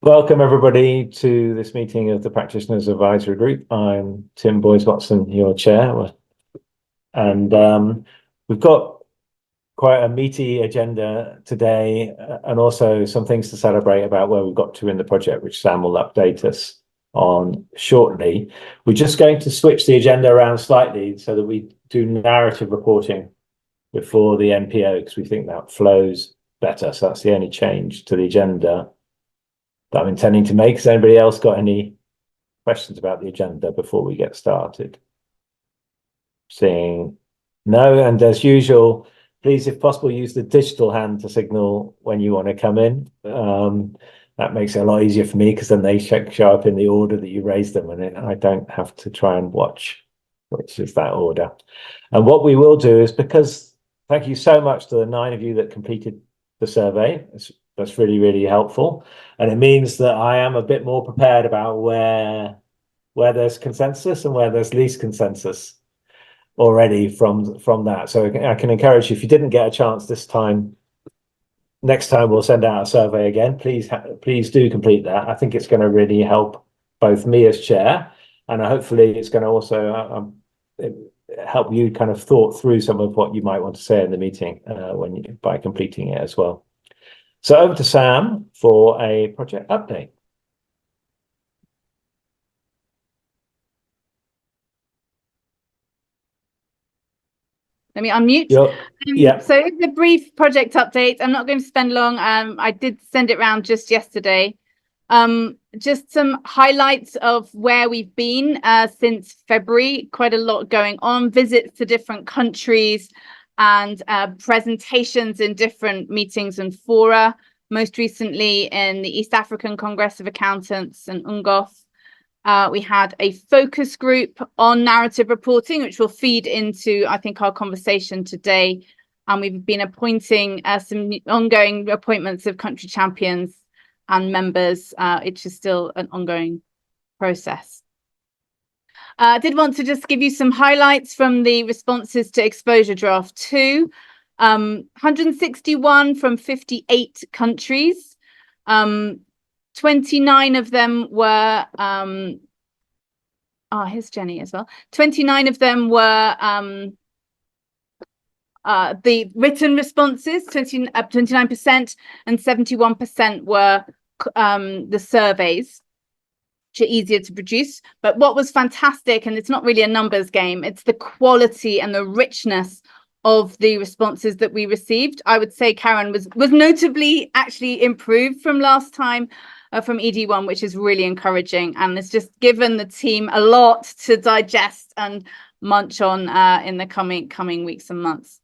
Welcome everybody to this meeting of the Practitioners Advisory Group. I'm Tim Boyes-Watson, your chair, and we've got quite a meaty agenda today, and also some things to celebrate about where we've got to in the project, which Sam will update us on shortly. We're just going to switch the agenda around slightly so that we do narrative reporting before the NPO, because we think that flows better. So that's the only change to the agenda that I'm intending to make. Has anybody else got any questions about the agenda before we get started? Seeing no, and as usual, please, if possible, use the digital hand to signal when you want to come in. That makes it a lot easier for me, because then they show up in the order that you raise them, and I don't have to try and watch which is that order. And what we will do is, because thank you so much to the 9 of you that completed the survey. That's really, really helpful. And it means that I am a bit more prepared about where there's consensus and where there's least consensus already from that. So I can encourage you, if you didn't get a chance this time, next time we'll send out a survey again. Please do complete that. I think it's going to really help both me as chair, and hopefully it's going to also help you kind of thought through some of what you might want to say in the meeting by completing it as well. So over to Sam for a project update. Let me unmute. So it's a brief project update. I'm not going to spend long. I did send it around just yesterday. Just some highlights of where we've been since February. Quite a lot going on. Visits to different countries and presentations in different meetings and fora. Most recently in the East African Congress of Accountants and UNGOF. We had a focus group on narrative reporting, which will feed into, I think, our conversation today. And we've been appointing some ongoing appointments of country champions and members, which is still an ongoing process. I did want to just give you some highlights from the responses to Exposure Draft 2. 161 from 58 countries. 29 of them were here's Jenny as well. 29 of them were the written responses, 29%, and 71% were the surveys, which are easier to produce. But what was fantastic, and it's not really a numbers game, it's the quality and the richness of the responses that we received. I would say Karen was notably actually improved from last time from ED1, which is really encouraging, and it's just given the team a lot to digest and munch on in the coming weeks and months.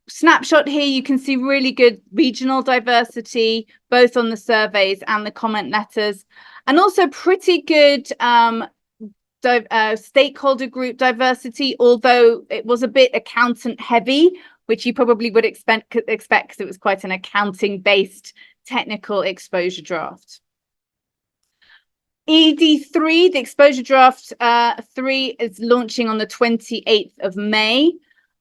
Snapshot here, you can see really good regional diversity, both on the surveys and the comment letters, and also pretty good stakeholder group diversity, although it was a bit accountant heavy, which you probably would expect because it was quite an accounting based technical exposure draft. ED3, the exposure draft 3, is launching on the 28th of May.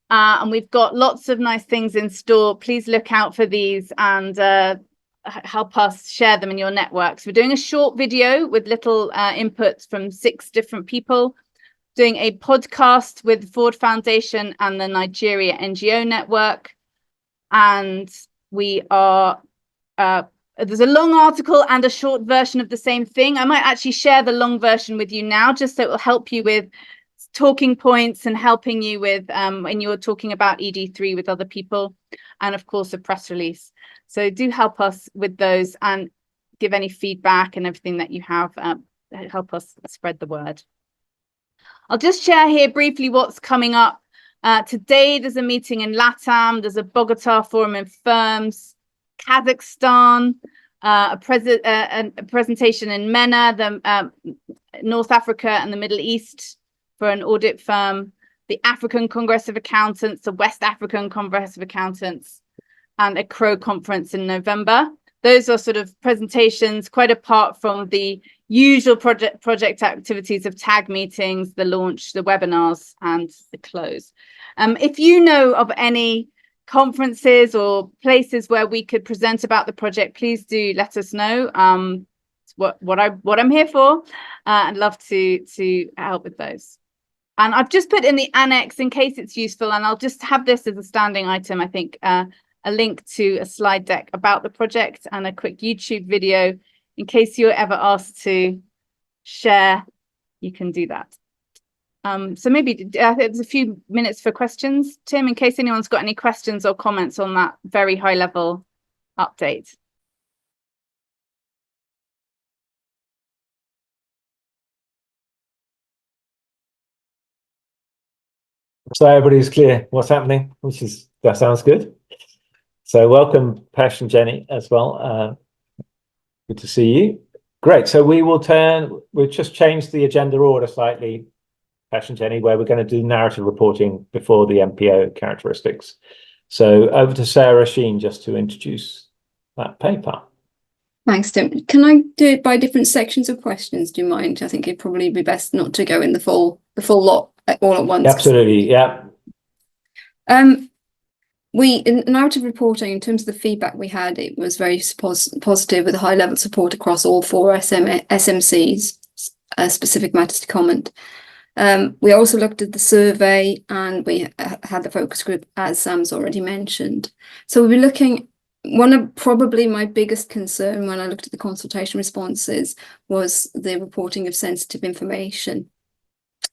And we've got lots of nice things in store. Please look out for these and help us share them in your networks. We're doing a short video with little inputs from 6 different people, doing a podcast with the Ford Foundation and the Nigeria NGO network. And we are, there's a long article and a short version of the same thing. I might actually share the long version with you now, just so it will help you with talking points and helping you with when you're talking about ED3 with other people, and of course a press release. So do help us with those and give any feedback and everything that you have, help us spread the word. I'll just share here briefly what's coming up. Today there's a meeting in LATAM, there's a Bogota forum in firms, Kazakhstan, a presentation in MENA, the North Africa and the Middle East for an audit firm, the African Congress of Accountants, the West African Congress of Accountants, and a CRO conference in November. Those are sort of presentations quite apart from the usual project activities of tag meetings, the launch, the webinars, and the close. If you know of any conferences or places where we could present about the project, please do let us know. It's what I'm here for. I'd love to help with those. And I've just put in the annex in case it's useful, and I'll just have this as a standing item, I think, a link to a slide deck about the project and a quick YouTube video in case you're ever asked to share. You can do that. So maybe there's a few minutes for questions, Tim, in case anyone's got any questions or comments on that very high level update. So everybody's clear what's happening, that sounds good. So welcome, Pesh and Jenny as well. Good to see you. Great. So we'll just change the agenda order slightly, Pesh and Jenny, where we're going to do narrative reporting before the NPO characteristics. So over to Sarah Sheen just to introduce that paper. Thanks, Tim. Can I do it by different sections of questions? Do you mind? I think it'd probably be best not to go in the full lot all at once. Absolutely, yeah. In narrative reporting, in terms of the feedback we had, it was very positive with high level support across all 4 SMCs, specific matters to comment. We also looked at the survey, and we had the focus group, as Sam's already mentioned. So we'll be looking. One of probably my biggest concern when I looked at the consultation responses was the reporting of sensitive information.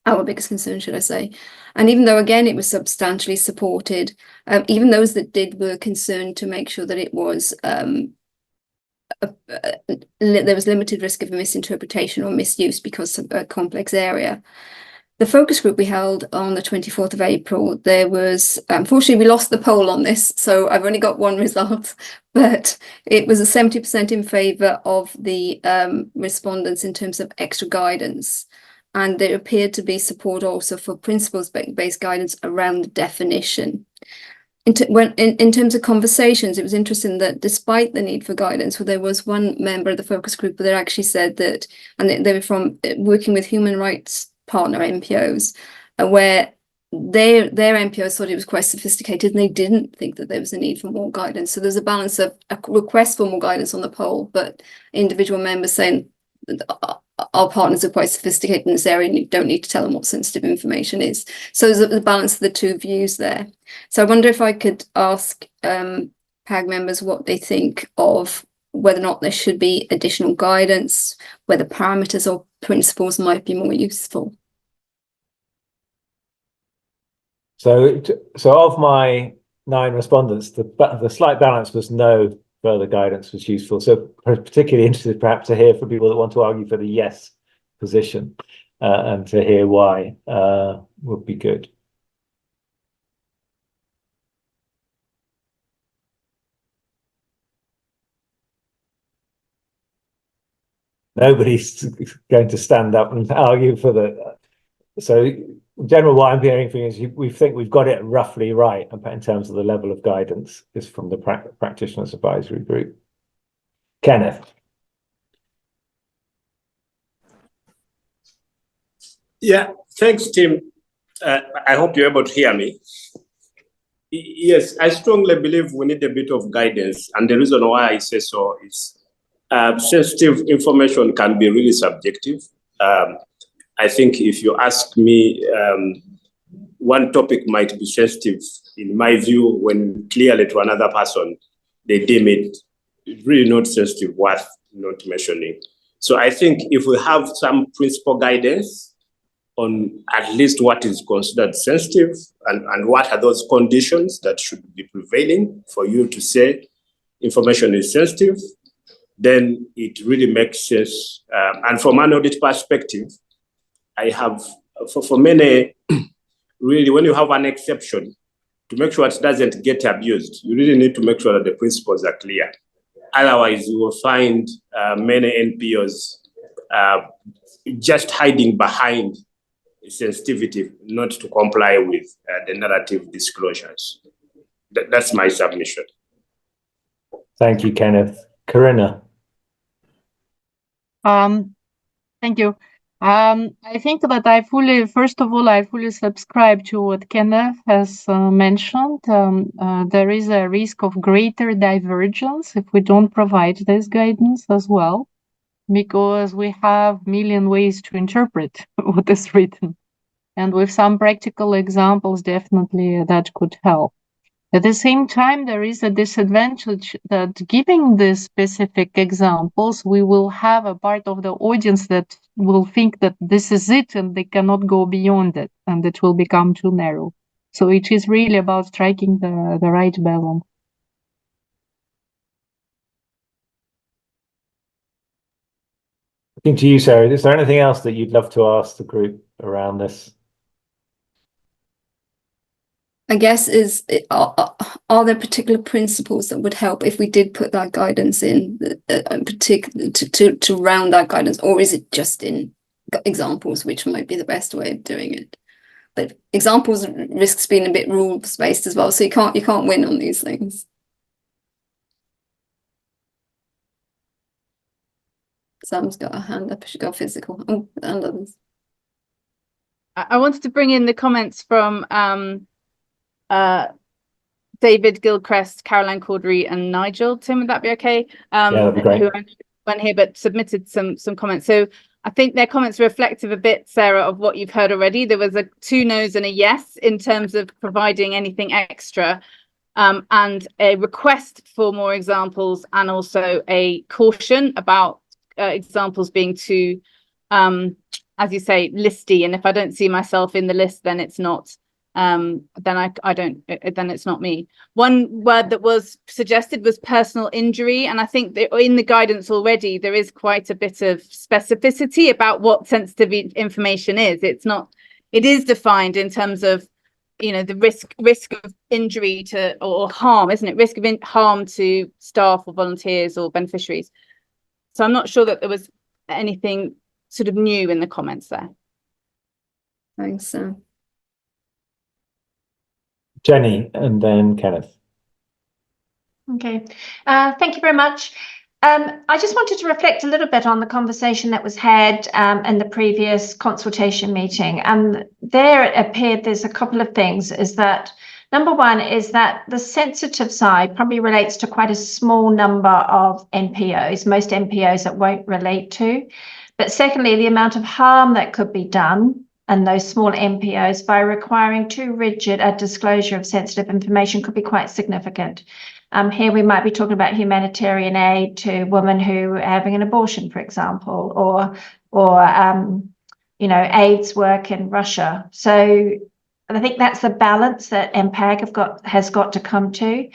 Our biggest concern, should I say. And even though, again, it was substantially supported, even those that were concerned to make sure that it was there was limited risk of misinterpretation or misuse because of a complex area. The focus group we held on the 24th of April, there was, unfortunately, we lost the poll on this, so I've only got one result, but it was a 70% in favour of the respondents in terms of extra guidance. And there appeared to be support also for principles-based guidance around the definition. In terms of conversations, it was interesting that despite the need for guidance, there was one member of the focus group that actually said that, and they were from working with human rights partner NPOs, where their NPOs thought it was quite sophisticated and they didn't think that there was a need for more guidance. So there's a balance of a request for more guidance on the poll, but individual members saying our partners are quite sophisticated in this area and you don't need to tell them what sensitive information is. So there's a balance of the two views there. So I wonder if I could ask PAG members what they think of whether or not there should be additional guidance, whether parameters or principles might be more useful. So of my 9 respondents, the slight balance was no further guidance was useful. So particularly interested perhaps to hear from people that want to argue for the yes position and to hear why would be good. Nobody's going to stand up and argue for the. So in general, what I'm hearing from you is we think we've got it roughly right in terms of the level of guidance is from the Practitioners Advisory Group. Kenneth. Yeah, thanks, Tim. I hope you're able to hear me. Yes, I strongly believe we need a bit of guidance. And the reason why I say so is sensitive information can be really subjective. I think if you ask me, one topic might be sensitive, in my view, when clearly to another person, they deem it really not sensitive, worth not mentioning. So I think if we have some principal guidance on at least what is considered sensitive and what are those conditions that should be prevailing for you to say information is sensitive, then it really makes sense. And from an audit perspective, I have, for many, really, when you have an exception, to make sure it doesn't get abused, you really need to make sure that the principles are clear. Otherwise, you will find many NPOs just hiding behind sensitivity, not to comply with the narrative disclosures. That's my submission. Thank you, Kenneth. Corinna. Thank you. I think that first of all, I fully subscribe to what Kenneth has mentioned. There is a risk of greater divergence if we don't provide this guidance as well, because we have million ways to interpret what is written. And with some practical examples, definitely that could help. At the same time, there is a disadvantage that giving these specific examples, we will have a part of the audience that will think that this is it and they cannot go beyond it, and it will become too narrow. So it is really about striking the right balance. Looking to you, Sarah, is there anything else that you'd love to ask the group around this? I guess are there particular principles that would help if we did put that guidance in particular to round that guidance, or is it just in examples, which might be the best way of doing it? But examples risks being a bit rules based as well, so you can't win on these things. Sam's got a hand up. She's got physical. Oh, and others. I wanted to bring in the comments from David Gilchrist, Caroline Cordery, and Nigel. Tim, would that be okay? Yeah, that'd be great. Who weren't here but submitted some comments. So I think their comments are reflective a bit, Sarah, of what you've heard already. There was a 2 no's and a yes in terms of providing anything extra, and a request for more examples, and also a caution about examples being too, as you say, listy. And if I don't see myself in the list, then it's not. Then then it's not me. One word that was suggested was personal injury, and I think that in the guidance already there is quite a bit of specificity about what sensitive information is. It is defined in terms of, you know, the risk of injury to or harm, isn't it? Risk of harm to staff or volunteers or beneficiaries. So I'm not sure that there was anything sort of new in the comments there. Thanks, Sam. Jenny, and then Kenneth. Okay, thank you very much. I just wanted to reflect a little bit on the conversation that was had in the previous consultation meeting. And there it appeared there's a couple of things, is that number one is that the sensitive side probably relates to quite a small number of NPOs, most NPOs it won't relate to. But secondly, the amount of harm that could be done and those small NPOs by requiring too rigid a disclosure of sensitive information could be quite significant. Here we might be talking about humanitarian aid to women who are having an abortion, for example, or you know, AIDS work in Russia. So I think that's the balance that NPAG has got to come to.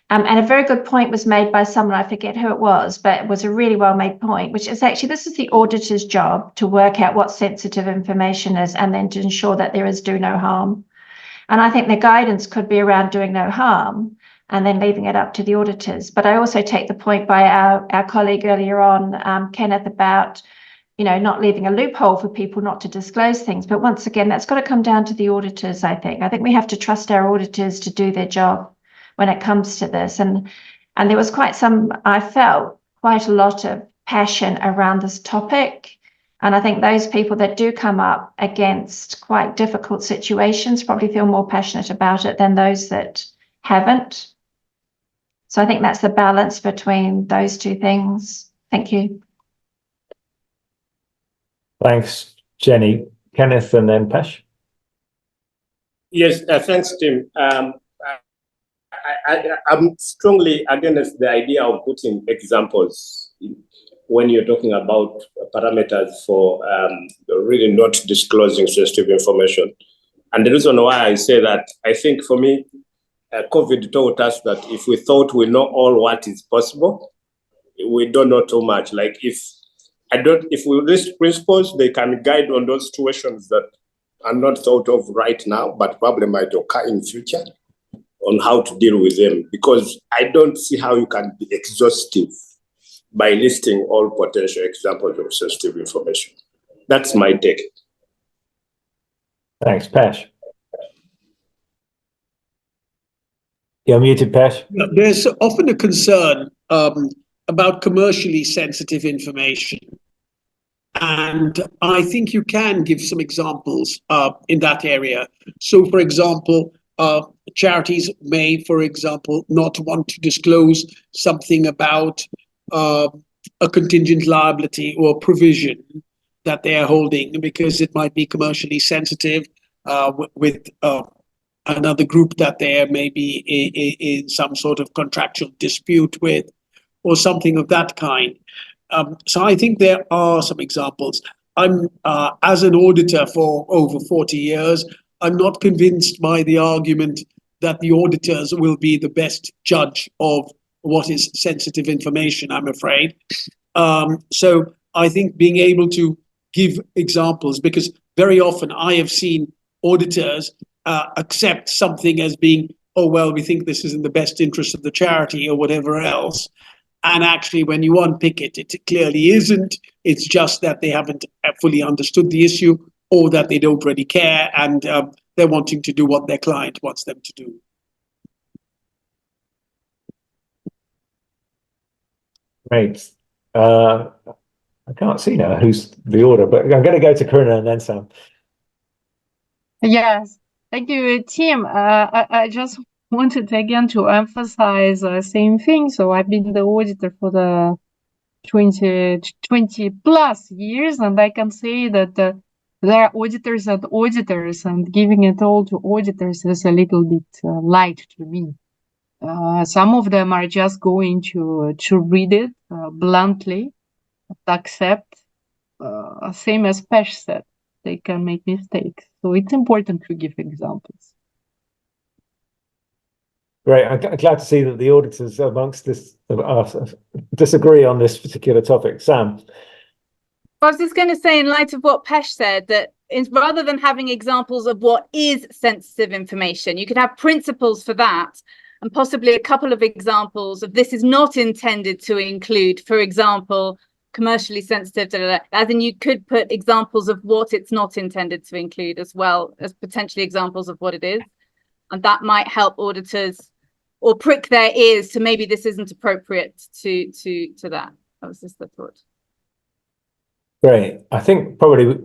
And a very good point was made by someone, I forget who it was, but it was a really well-made point, which is actually this is the auditor's job to work out what sensitive information is and then to ensure that there is do no harm. And I think the guidance could be around doing no harm and then leaving it up to the auditors. But I also take the point by our colleague earlier on, Kenneth, about, you know, not leaving a loophole for people not to disclose things. But once again, that's got to come down to the auditors, I think. I think we have to trust our auditors to do their job when it comes to this. And there was I felt quite a lot of passion around this topic. And I think those people that do come up against quite difficult situations probably feel more passionate about it than those that haven't. So I think that's the balance between those two things. Thank you. Thanks, Jenny. Kenneth, and then Pesh. Yes, thanks, Tim. I'm strongly against the idea of putting examples when you're talking about parameters for really not disclosing sensitive information. And the reason why I say that, I think for me, COVID taught us that if we thought we know all what is possible, we don't know too much. Like if we list principles, they can guide on those situations that are not thought of right now, but probably might occur in future, on how to deal with them. Because I don't see how you can be exhaustive by listing all potential examples of sensitive information. That's my take. Thanks, Pesh. You're muted, Pesh. There's often a concern about commercially sensitive information. And I think you can give some examples in that area. So, for example, charities may, for example, not want to disclose something about a contingent liability or provision that they are holding because it might be commercially sensitive with another group that they may be in some sort of contractual dispute with, or something of that kind. So I think there are some examples. I'm as an auditor for over 40 years, I'm not convinced by the argument that the auditors will be the best judge of what is sensitive information, I'm afraid. So I think being able to give examples, because very often I have seen auditors accept something as being, oh, well, we think this is in the best interest of the charity or whatever else. And actually, when you unpick it, it clearly isn't. It's just that they haven't fully understood the issue, or that they don't really care, and they're wanting to do what their client wants them to do. Great. I can't see now who's the order, but I'm going to go to Karina and then Sam. Yes, thank you, Tim. I just wanted again to emphasize the same thing. So I've been the auditor for the 20 plus years, and I can say that there are auditors and auditors, and giving it all to auditors is a little bit light to me. Some of them are just going to read it bluntly, accept, same as Pesh said, they can make mistakes. So it's important to give examples. Great. I'm glad to see that the auditors amongst this disagree on this particular topic. Sam? I was just going to say, in light of what Pesh said, that rather than having examples of what is sensitive information, you could have principles for that, and possibly a couple of examples of this is not intended to include, for example, commercially sensitive, as in you could put examples of what it's not intended to include, as well as potentially examples of what it is. And that might help auditors or prick their ears to maybe this isn't appropriate to that. That was just the thought. Great. I think probably we're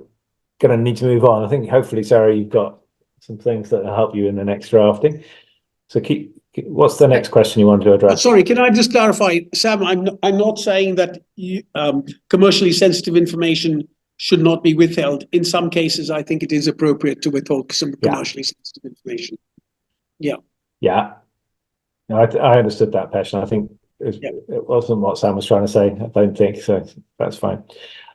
going to need to move on. I think hopefully, Sarah, you've got some things that will help you in the next drafting. So what's the next question you want to address? Sorry, can I just clarify, Sam? I'm not saying that commercially sensitive information should not be withheld. In some cases, I think it is appropriate to withhold some commercially sensitive information. Yeah. Yeah. No, I understood that, Pesh, and I think it wasn't what Sam was trying to say. I don't think so. That's fine.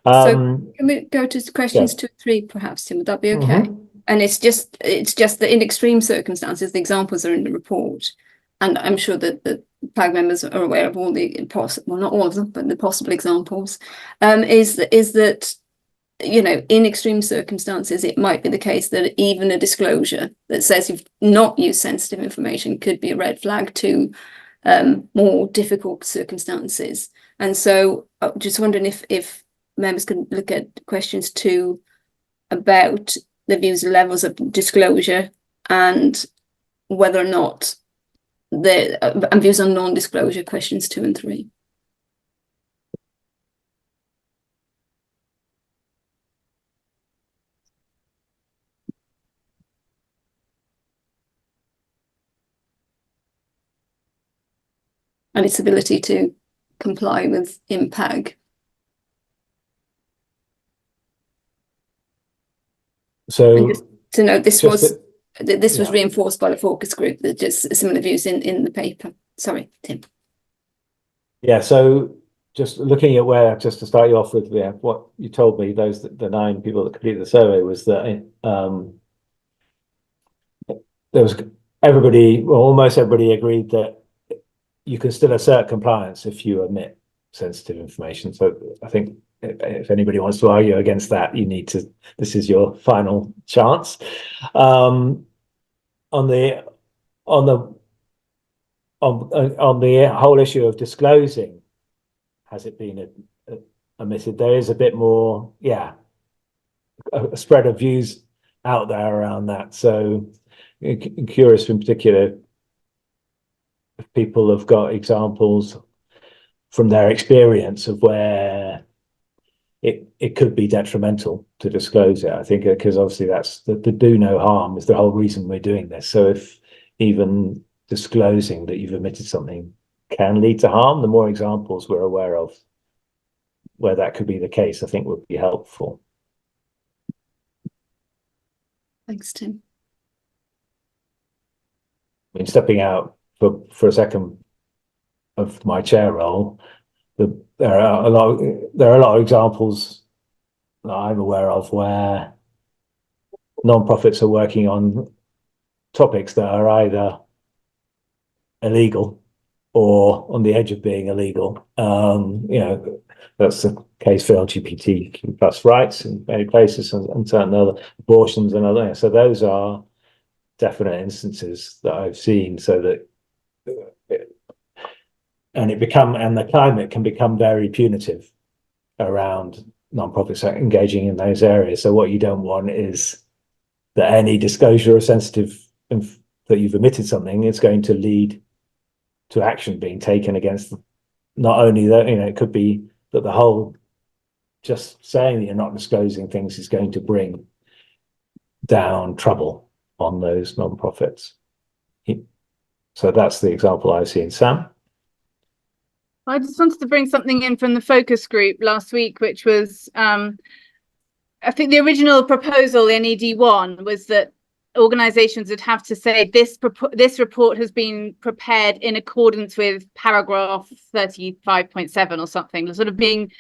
So can we go to questions 2 and 3, perhaps, Tim? Would that be okay? And it's just that in extreme circumstances, the examples are in the report, and I'm sure that the PAG members are aware of all the possible, well, not all of them, but the possible examples. Is that, you know, in extreme circumstances, it might be the case that even a disclosure that says you've not used sensitive information could be a red flag to more difficult circumstances. And so just wondering if members can look at questions 2 about the views and levels of disclosure, and whether or not and views on non-disclosure, questions 2 and 3. And its ability to comply with INPAG. So just to note, this was reinforced by the focus group, that just similar views in the paper. Sorry, Tim. Yeah, so just looking at just to start you off with, what you told me, the 9 people that completed the survey, was that there was almost everybody agreed that you can still assert compliance if you omit sensitive information. So I think if anybody wants to argue against that, this is your final chance. On the whole issue of disclosing, has it been omitted? There is a bit more, a spread of views out there around that. So I'm curious in particular if people have got examples from their experience of where it could be detrimental to disclose it. I think because obviously that's the do no harm is the whole reason we're doing this. So if even disclosing that you've omitted something can lead to harm, the more examples we're aware of where that could be the case, I think would be helpful. Thanks, Tim. I mean, stepping out for a second of my chair role, there are a lot of examples that I'm aware of where non-profits are working on topics that are either illegal or on the edge of being illegal. That's the case for LGBTQ plus rights in many places, and certain other abortions and other. So those are definite instances that I've seen. So that the climate can become very punitive around non-profits engaging in those areas. So what you don't want is that any disclosure of sensitive that you've omitted something, it's going to lead to action being taken against not only that, it could be that the whole just saying that you're not disclosing things is going to bring down trouble on those non-profits. So that's the example I've seen. Sam? I just wanted to bring something in from the focus group last week, which was, I think the original proposal in ED1 was that organizations would have to say this report has been prepared in accordance with paragraph 35.7 or something, sort of being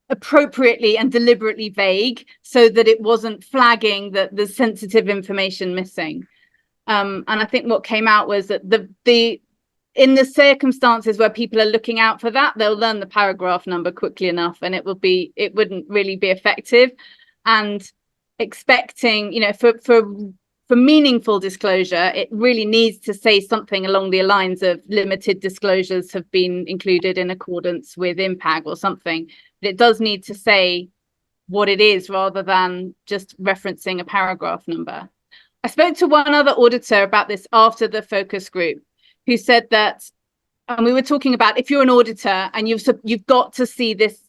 appropriately and deliberately vague so that it wasn't flagging that there's sensitive information missing. And I think what came out was that in the circumstances where people are looking out for that, they'll learn the paragraph number quickly enough, and it wouldn't really be effective. And expecting, for meaningful disclosure, it really needs to say something along the lines of limited disclosures have been included in accordance with INPAG or something. But it does need to say what it is rather than just referencing a paragraph number. I spoke to one other auditor about this after the focus group, who said that, and we were talking about if you're an auditor and you've got to see this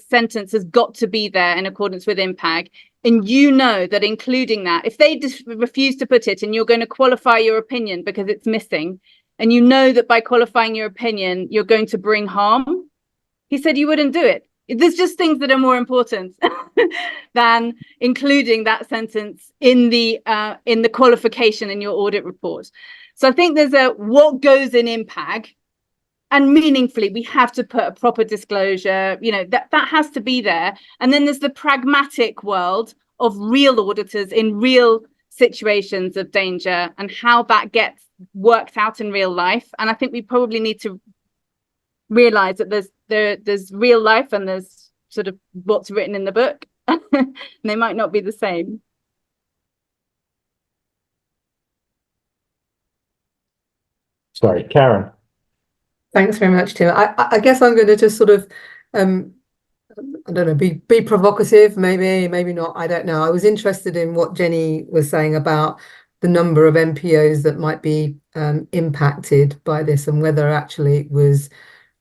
sentence has got to be there in accordance with INPAG, and that including that, if they refuse to put it and you're going to qualify your opinion because it's missing, and that by qualifying your opinion you're going to bring harm, he said you wouldn't do it. There's just things that are more important than including that sentence in the qualification in your audit report. So I think there's what goes in INPAG, and meaningfully we have to put a proper disclosure, that has to be there. And then there's the pragmatic world of real auditors in real situations of danger and how that gets worked out in real life. And I think we probably need to realize that there's real life and there's sort of what's written in the book. And they might not be the same. Sorry, Karen. Thanks very much, Tim. I guess I'm going to just sort of, I don't know, be provocative, maybe not. I don't know. I was interested in what Jenny was saying about the number of NPOs that might be impacted by this, and whether actually it was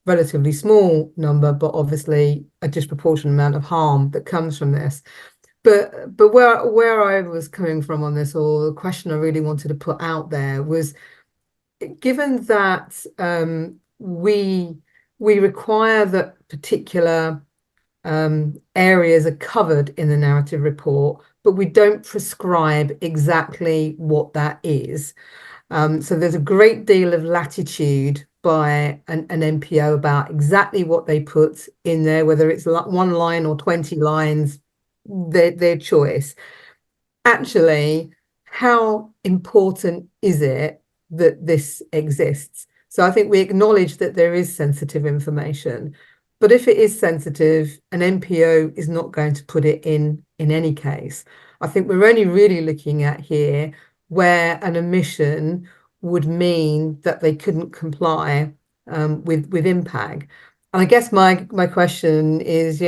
relatively small number, but obviously a disproportionate amount of harm that comes from this. But where I was coming from on this, or the question I really wanted to put out there was, given that we require that particular areas are covered in the narrative report, but we don't prescribe exactly what that is. So there's a great deal of latitude by an NPO about exactly what they put in there, whether it's 1 line or 20 lines, their choice. Actually, how important is it that this exists? So I think we acknowledge that there is sensitive information, but if it is sensitive, an NPO is not going to put it in any case. I think we're only really looking at here where an omission would mean that they couldn't comply with INPAG. And I guess my question is,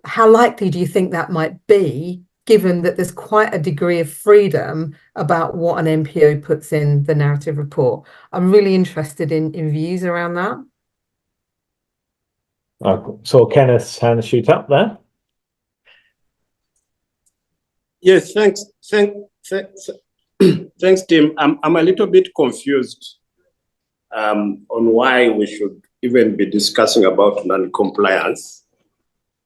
how likely do you think that might be, given that there's quite a degree of freedom about what an NPO puts in the narrative report? I'm really interested in views around that. I saw Kenneth's hand shoot up there. Yes, thanks. Thanks, Tim. I'm a little bit confused on why we should even be discussing about non-compliance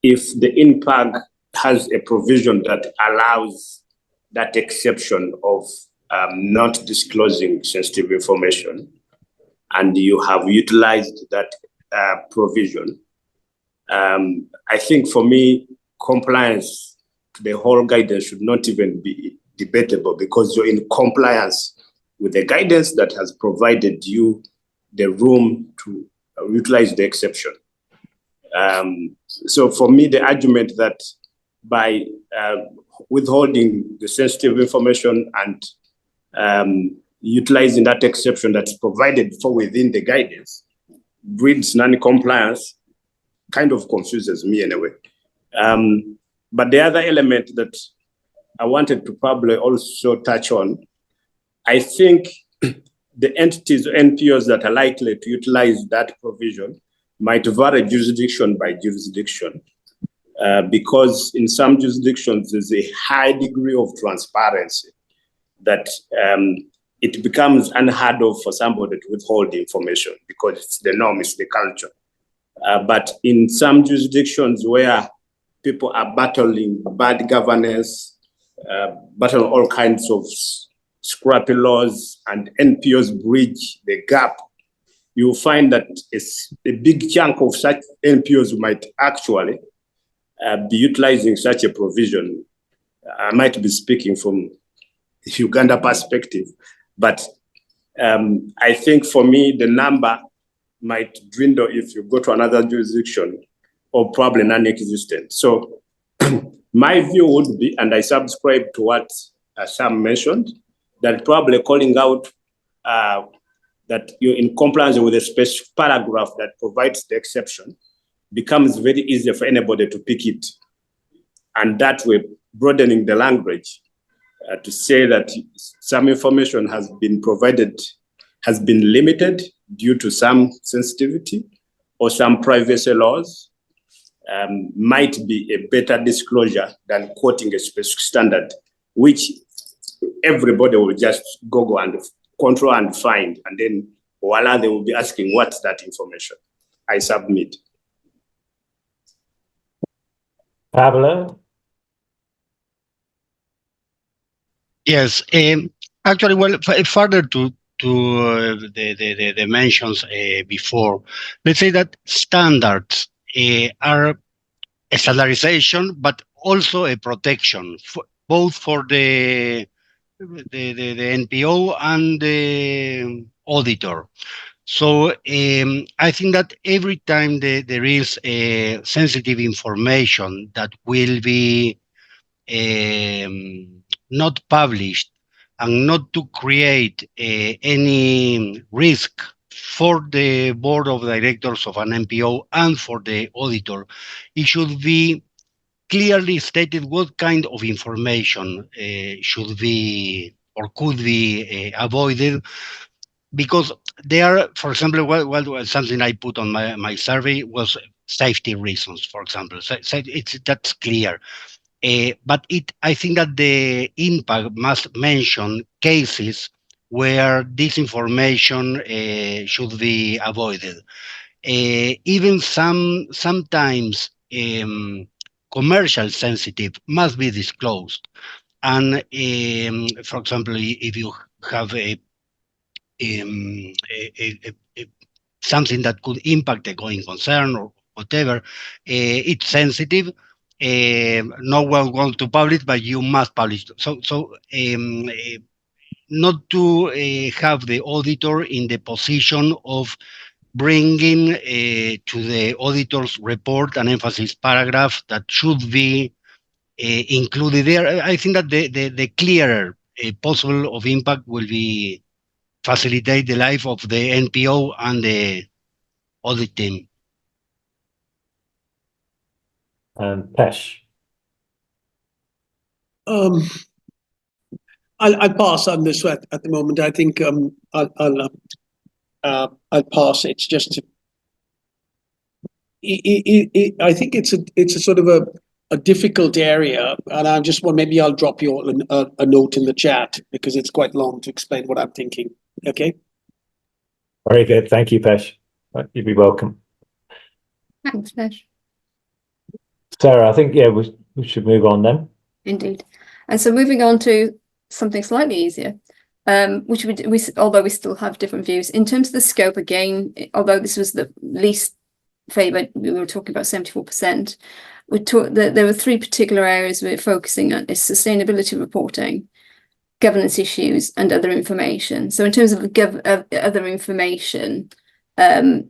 if the INPAG has a provision that allows that exception of not disclosing sensitive information, and you have utilized that provision. I think for me, compliance to the whole guidance should not even be debatable, because you're in compliance with the guidance that has provided you the room to utilize the exception. So for me, the argument that by withholding the sensitive information and utilizing that exception that's provided for within the guidance breeds non-compliance kind of confuses me anyway. But the other element that I wanted to probably also touch on, I think the entities or NPOs that are likely to utilize that provision might vary jurisdiction by jurisdiction, because in some jurisdictions there's a high degree of transparency that it becomes unheard of for somebody to withhold the information because it's the norm, it's the culture. But in some jurisdictions where people are battling bad governance, battling all kinds of scrappy laws, and NPOs bridge the gap, you'll find that it's a big chunk of such NPOs might actually be utilizing such a provision. I might be speaking from Uganda perspective, but I think for me, the number might dwindle if you go to another jurisdiction, or probably non-existent. So my view would be, and I subscribe to what Sam mentioned, that probably calling out that you're in compliance with a specific paragraph that provides the exception becomes very easy for anybody to pick it. And that way, broadening the language to say that some information has been provided, has been limited due to some sensitivity or some privacy laws, might be a better disclosure than quoting a specific standard, which everybody will just go and control and find, and then voila, they will be asking, what's that information? I submit. Pablo? Yes, actually, well, further to the mentions before, let's say that standards are a standardization, but also a protection, both for the NPO and the auditor. So I think that every time there is sensitive information that will be not published and not to create any risk for the board of directors of an NPO and for the auditor, it should be clearly stated what kind of information should be or could be avoided, because there are, for example, something I put on my survey was safety reasons, for example. So that's clear. But I think that the INPAG must mention cases where this information should be avoided. Even sometimes commercial sensitive must be disclosed. And for example, if you have something that could impact the going concern or whatever, it's sensitive. No one wants to publish, but you must publish. So not to have the auditor in the position of bringing to the auditor's report an emphasis paragraph that should be included there. I think that the clearer possible of impact will be facilitate the life of the NPO and the audit team. And Pesh? I'll pass on this at the moment. I think I'll pass. It's just I think it's a sort of a difficult area, and I just want, maybe I'll drop you all a note in the chat because it's quite long to explain what I'm thinking. Okay. Very good. Thank you, Pesh. You'd be welcome. Thanks, Pesh. Sarah, I think, yeah, we should move on then. Indeed. And so moving on to something slightly easier, which we although we still have different views in terms of the scope. Again, although this was the least favoured, we were talking about 74%. There were three particular areas we were focusing on: is sustainability reporting, governance issues, and other information. So in terms of other information, there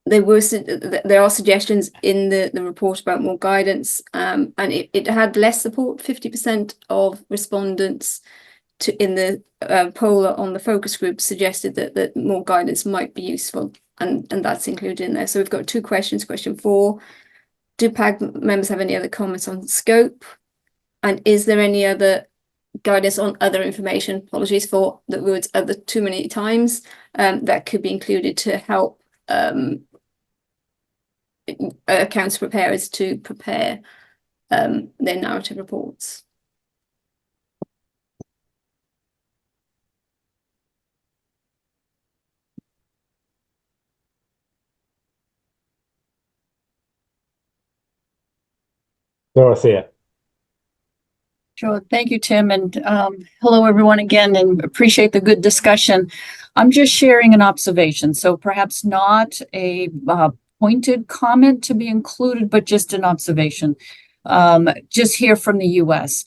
are suggestions in the report about more guidance, and it had less support. 50% of respondents in the poll on the focus group suggested that more guidance might be useful, and that's included in there. So we've got two questions. Question 4: do PAG members have any other comments on scope? And is there any other guidance on other information? Apologies for the words "other" too many times. That could be included to help accounts preparers to prepare their narrative reports. Dorothea. Sure. Thank you, Tim. And hello, everyone, again, and appreciate the good discussion. I'm just sharing an observation. So perhaps not a pointed comment to be included, but just an observation, just here from the US.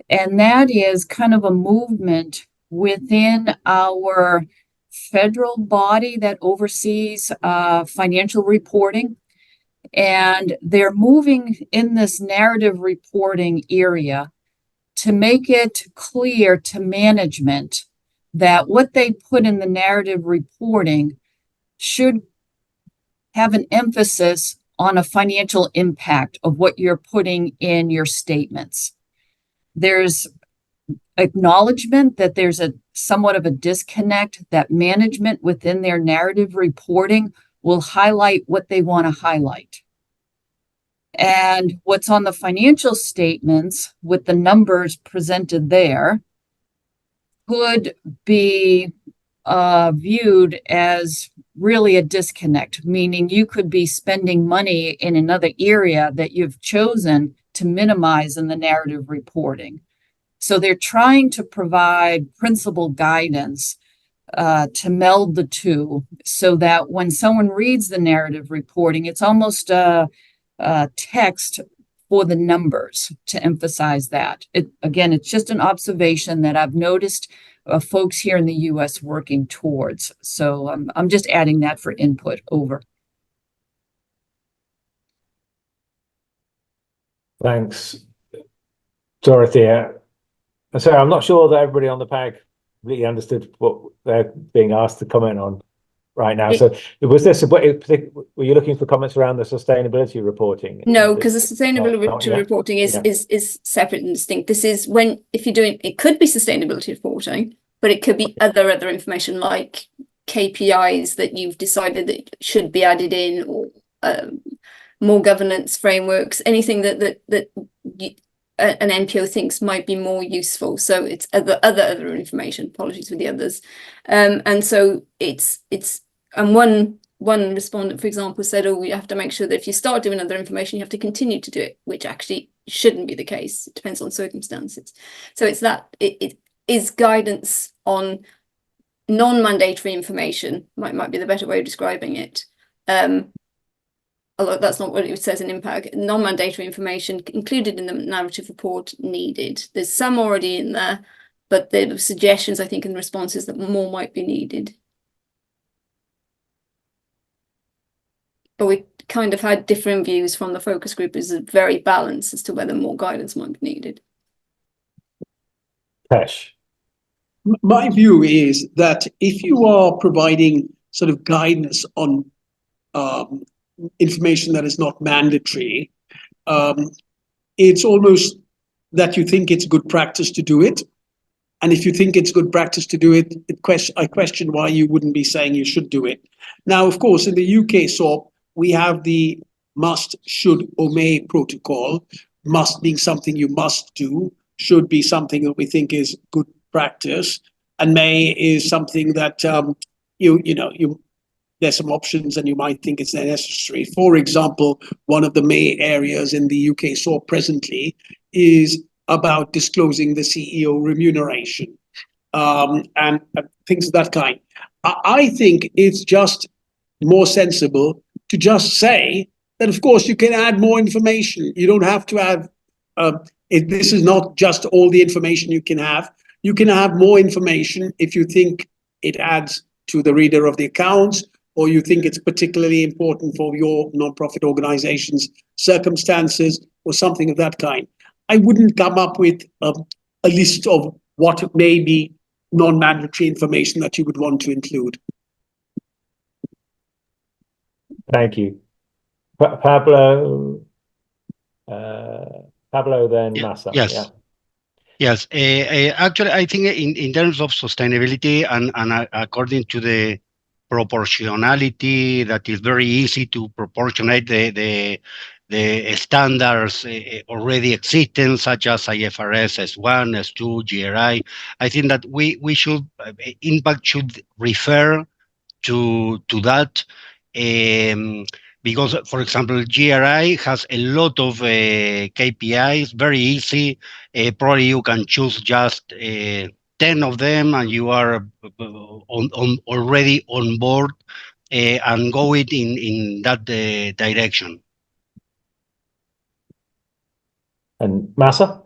And that is kind of a movement within our federal body that oversees financial reporting. And they're moving in this narrative reporting area to make it clear to management that what they put in the narrative reporting should have an emphasis on a financial impact of what you're putting in your statements. There's acknowledgement that there's a somewhat of a disconnect, that management within their narrative reporting will highlight what they want to highlight. And what's on the financial statements with the numbers presented there could be viewed as really a disconnect, meaning you could be spending money in another area that you've chosen to minimize in the narrative reporting. So they're trying to provide principal guidance to meld the two so that when someone reads the narrative reporting, it's almost a text for the numbers to emphasize that. Again, it's just an observation that I've noticed folks here in the US working towards. So I'm just adding that for input. Over. Thanks, Dorothea. So I'm not sure that everybody on the PAG really understood what they're being asked to comment on right now. So was this, were you looking for comments around the sustainability reporting? No, because the sustainability reporting is separate and distinct. This is when, if you're doing, it could be sustainability reporting, but it could be other information like KPIs that you've decided that should be added in, or more governance frameworks, anything that an NPO thinks might be more useful. So it's other information. Apologies for the others. And so and one respondent, for example, said, oh, we have to make sure that if you start doing other information, you have to continue to do it, which actually shouldn't be the case. It depends on circumstances. So it's that it is guidance on non-mandatory information, might be the better way of describing it. Although that's not what it says in INPAG. Non-mandatory information included in the narrative report needed. There's some already in there, but there were suggestions, I think, in responses that more might be needed. But we kind of had different views from the focus group. Is very balanced as to whether more guidance might be needed. Pesh. My view is that if you are providing sort of guidance on information that is not mandatory, it's almost that you think it's good practice to do it. And if you think it's good practice to do it, I question why you wouldn't be saying you should do it. Now, of course, in the UK SOP, we have the must, should, or may protocol, must being something you must do, should be something that we think is good practice, and may is something that there's some options and you might think it's necessary. For example, one of the main areas in the UK SOR presently is about disclosing the CEO remuneration, and things of that kind. I think it's just more sensible to just say that, of course, you can add more information. You don't have to have, this is not just all the information you can have. You can have more information if you think it adds to the reader of the accounts, or you think it's particularly important for your non-profit organization's circumstances, or something of that kind. I wouldn't come up with a list of what may be non-mandatory information that you would want to include. Thank you. Pablo, then Massa. Yes. Yeah. Yes, actually, I think in terms of sustainability and according to the proportionality, that is very easy to proportionate the standards already existing, such as IFRS S1, S2, GRI. I think that we should, INPAG should refer to that. Because, for example, GRI has a lot of KPIs, very easy. Probably you can choose just 10 of them and you are already on board and go it in that direction. And Massa?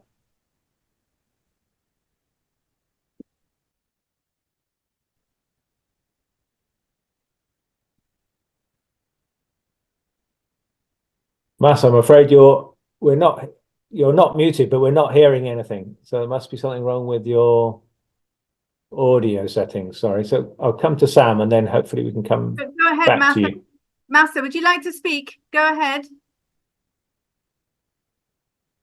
Massa, I'm afraid you're not muted, but we're not hearing anything. So there must be something wrong with your audio settings. Sorry. So I'll come to Sam and then hopefully we can come Go ahead, back Massa. to you. Massa, would you like to speak? Go ahead.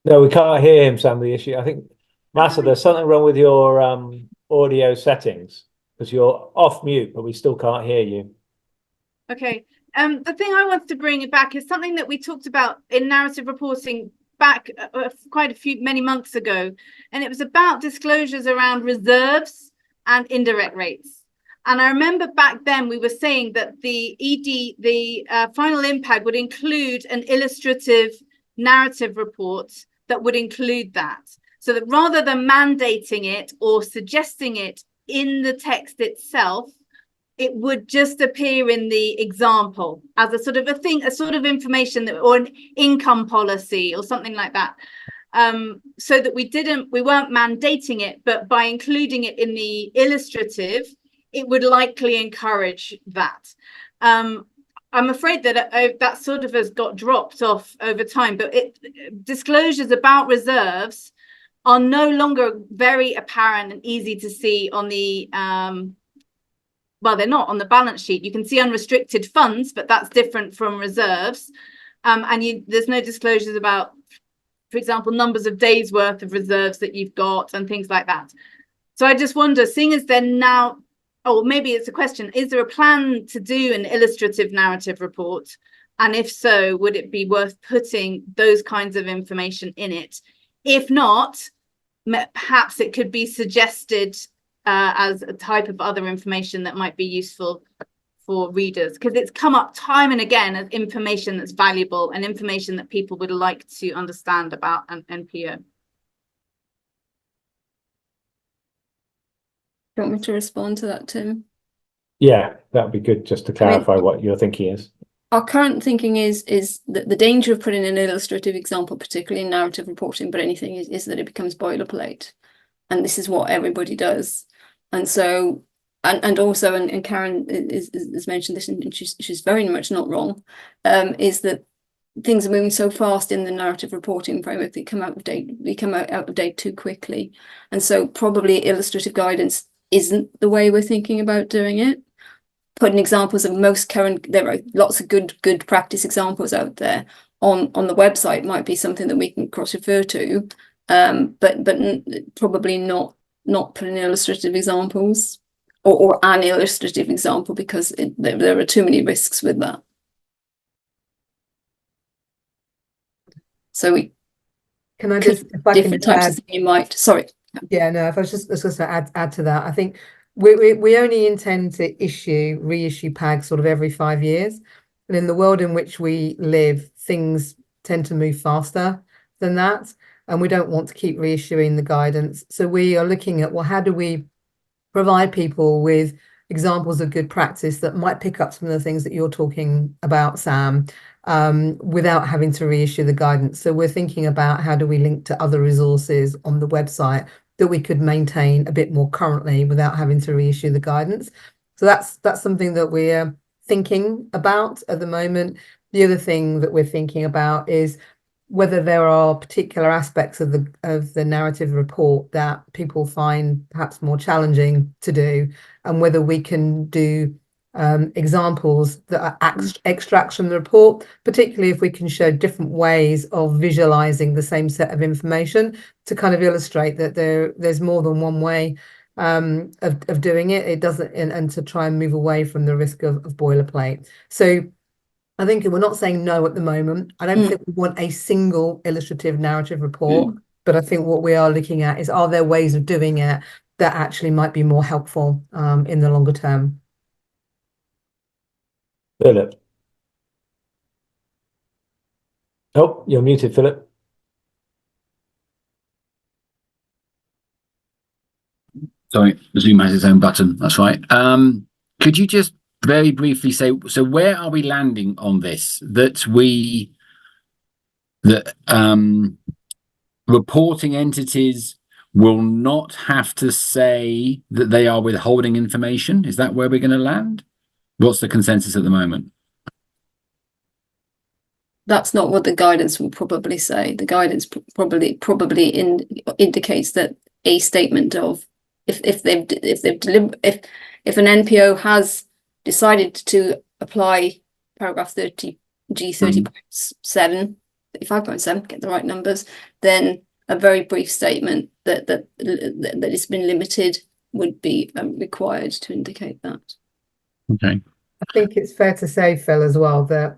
No, we can't hear him, Sam, the issue. I think, Massa, there's something wrong with your audio settings because you're off mute, but we still can't hear you. Okay. The thing I wanted to bring it back is something that we talked about in narrative reporting back many months ago, and it was about disclosures around reserves and indirect rates. And I remember back then we were saying that the final INPAG would include an illustrative narrative report that would include that, so that rather than mandating it or suggesting it in the text itself, it would just appear in the example as a sort of information that, or an income policy or something like that. So that we weren't mandating it, but by including it in the illustrative, it would likely encourage that. I'm afraid that that sort of has got dropped off over time, but disclosures about reserves are no longer very apparent and easy to see on the well, they're not on the balance sheet. You can see unrestricted funds, but that's different from reserves. And there's no disclosures about, for example, numbers of days worth of reserves that you've got and things like that. So I just wonder, seeing as they're now, or maybe it's a question, is there a plan to do an illustrative narrative report? And if so, would it be worth putting those kinds of information in it? If not, perhaps it could be suggested as a type of other information that might be useful for readers, because it's come up time and again as information that's valuable and information that people would like to understand about an NPO. Do you want me to respond to that, Tim? Yeah, that would be good just to clarify what your thinking is. Our current thinking is that the danger of putting an illustrative example, particularly in narrative reporting, but anything, is that it becomes boilerplate. And this is what everybody does. And so, and also, and Karen has mentioned this, and she's very much not wrong, is that things are moving so fast in the narrative reporting framework, they come out of date too quickly. And so probably illustrative guidance isn't the way we're thinking about doing it. Putting examples of most current, there are lots of good practice examples out there on the website might be something that we can cross-refer to, but probably not putting illustrative examples or an illustrative example, because there are too many risks with that. So Can I just, if I can different just types add, of thing you might, sorry. yeah, no, if I was just to add to that, I think we only intend to reissue PAGs sort of every 5 years. And in the world in which we live, things tend to move faster than that. And we don't want to keep reissuing the guidance. So we are looking at, well, how do we provide people with examples of good practice that might pick up some of the things that you're talking about, Sam, without having to reissue the guidance. So we're thinking about how do we link to other resources on the website that we could maintain a bit more currently without having to reissue the guidance. So that's something that we're thinking about at the moment. The other thing that we're thinking about is whether there are particular aspects of the narrative report that people find perhaps more challenging to do, and whether we can do examples that are extracts from the report, particularly if we can show different ways of visualizing the same set of information to kind of illustrate that there's more than one way of doing it. It doesn't, and to try and move away from the risk of boilerplate. So I think we're not saying no at the moment. I don't think we want a single illustrative narrative report, but I think what we are looking at is, are there ways of doing it that actually might be more helpful in the longer term? Philip. Oh, you're muted, Philip. Sorry, Zoom has its own button. That's right. Could you just very briefly say, so where are we landing on this? That reporting entities will not have to say that they are withholding information? Is that where we're going to land? What's the consensus at the moment? That's not what the guidance will probably say. The guidance probably indicates that a statement of if an NPO has decided to apply paragraph 30 G30.7, 35.7, get the right numbers, then a very brief statement that it's been limited would be required to indicate that. Okay. I think it's fair to say, Phil, as well, that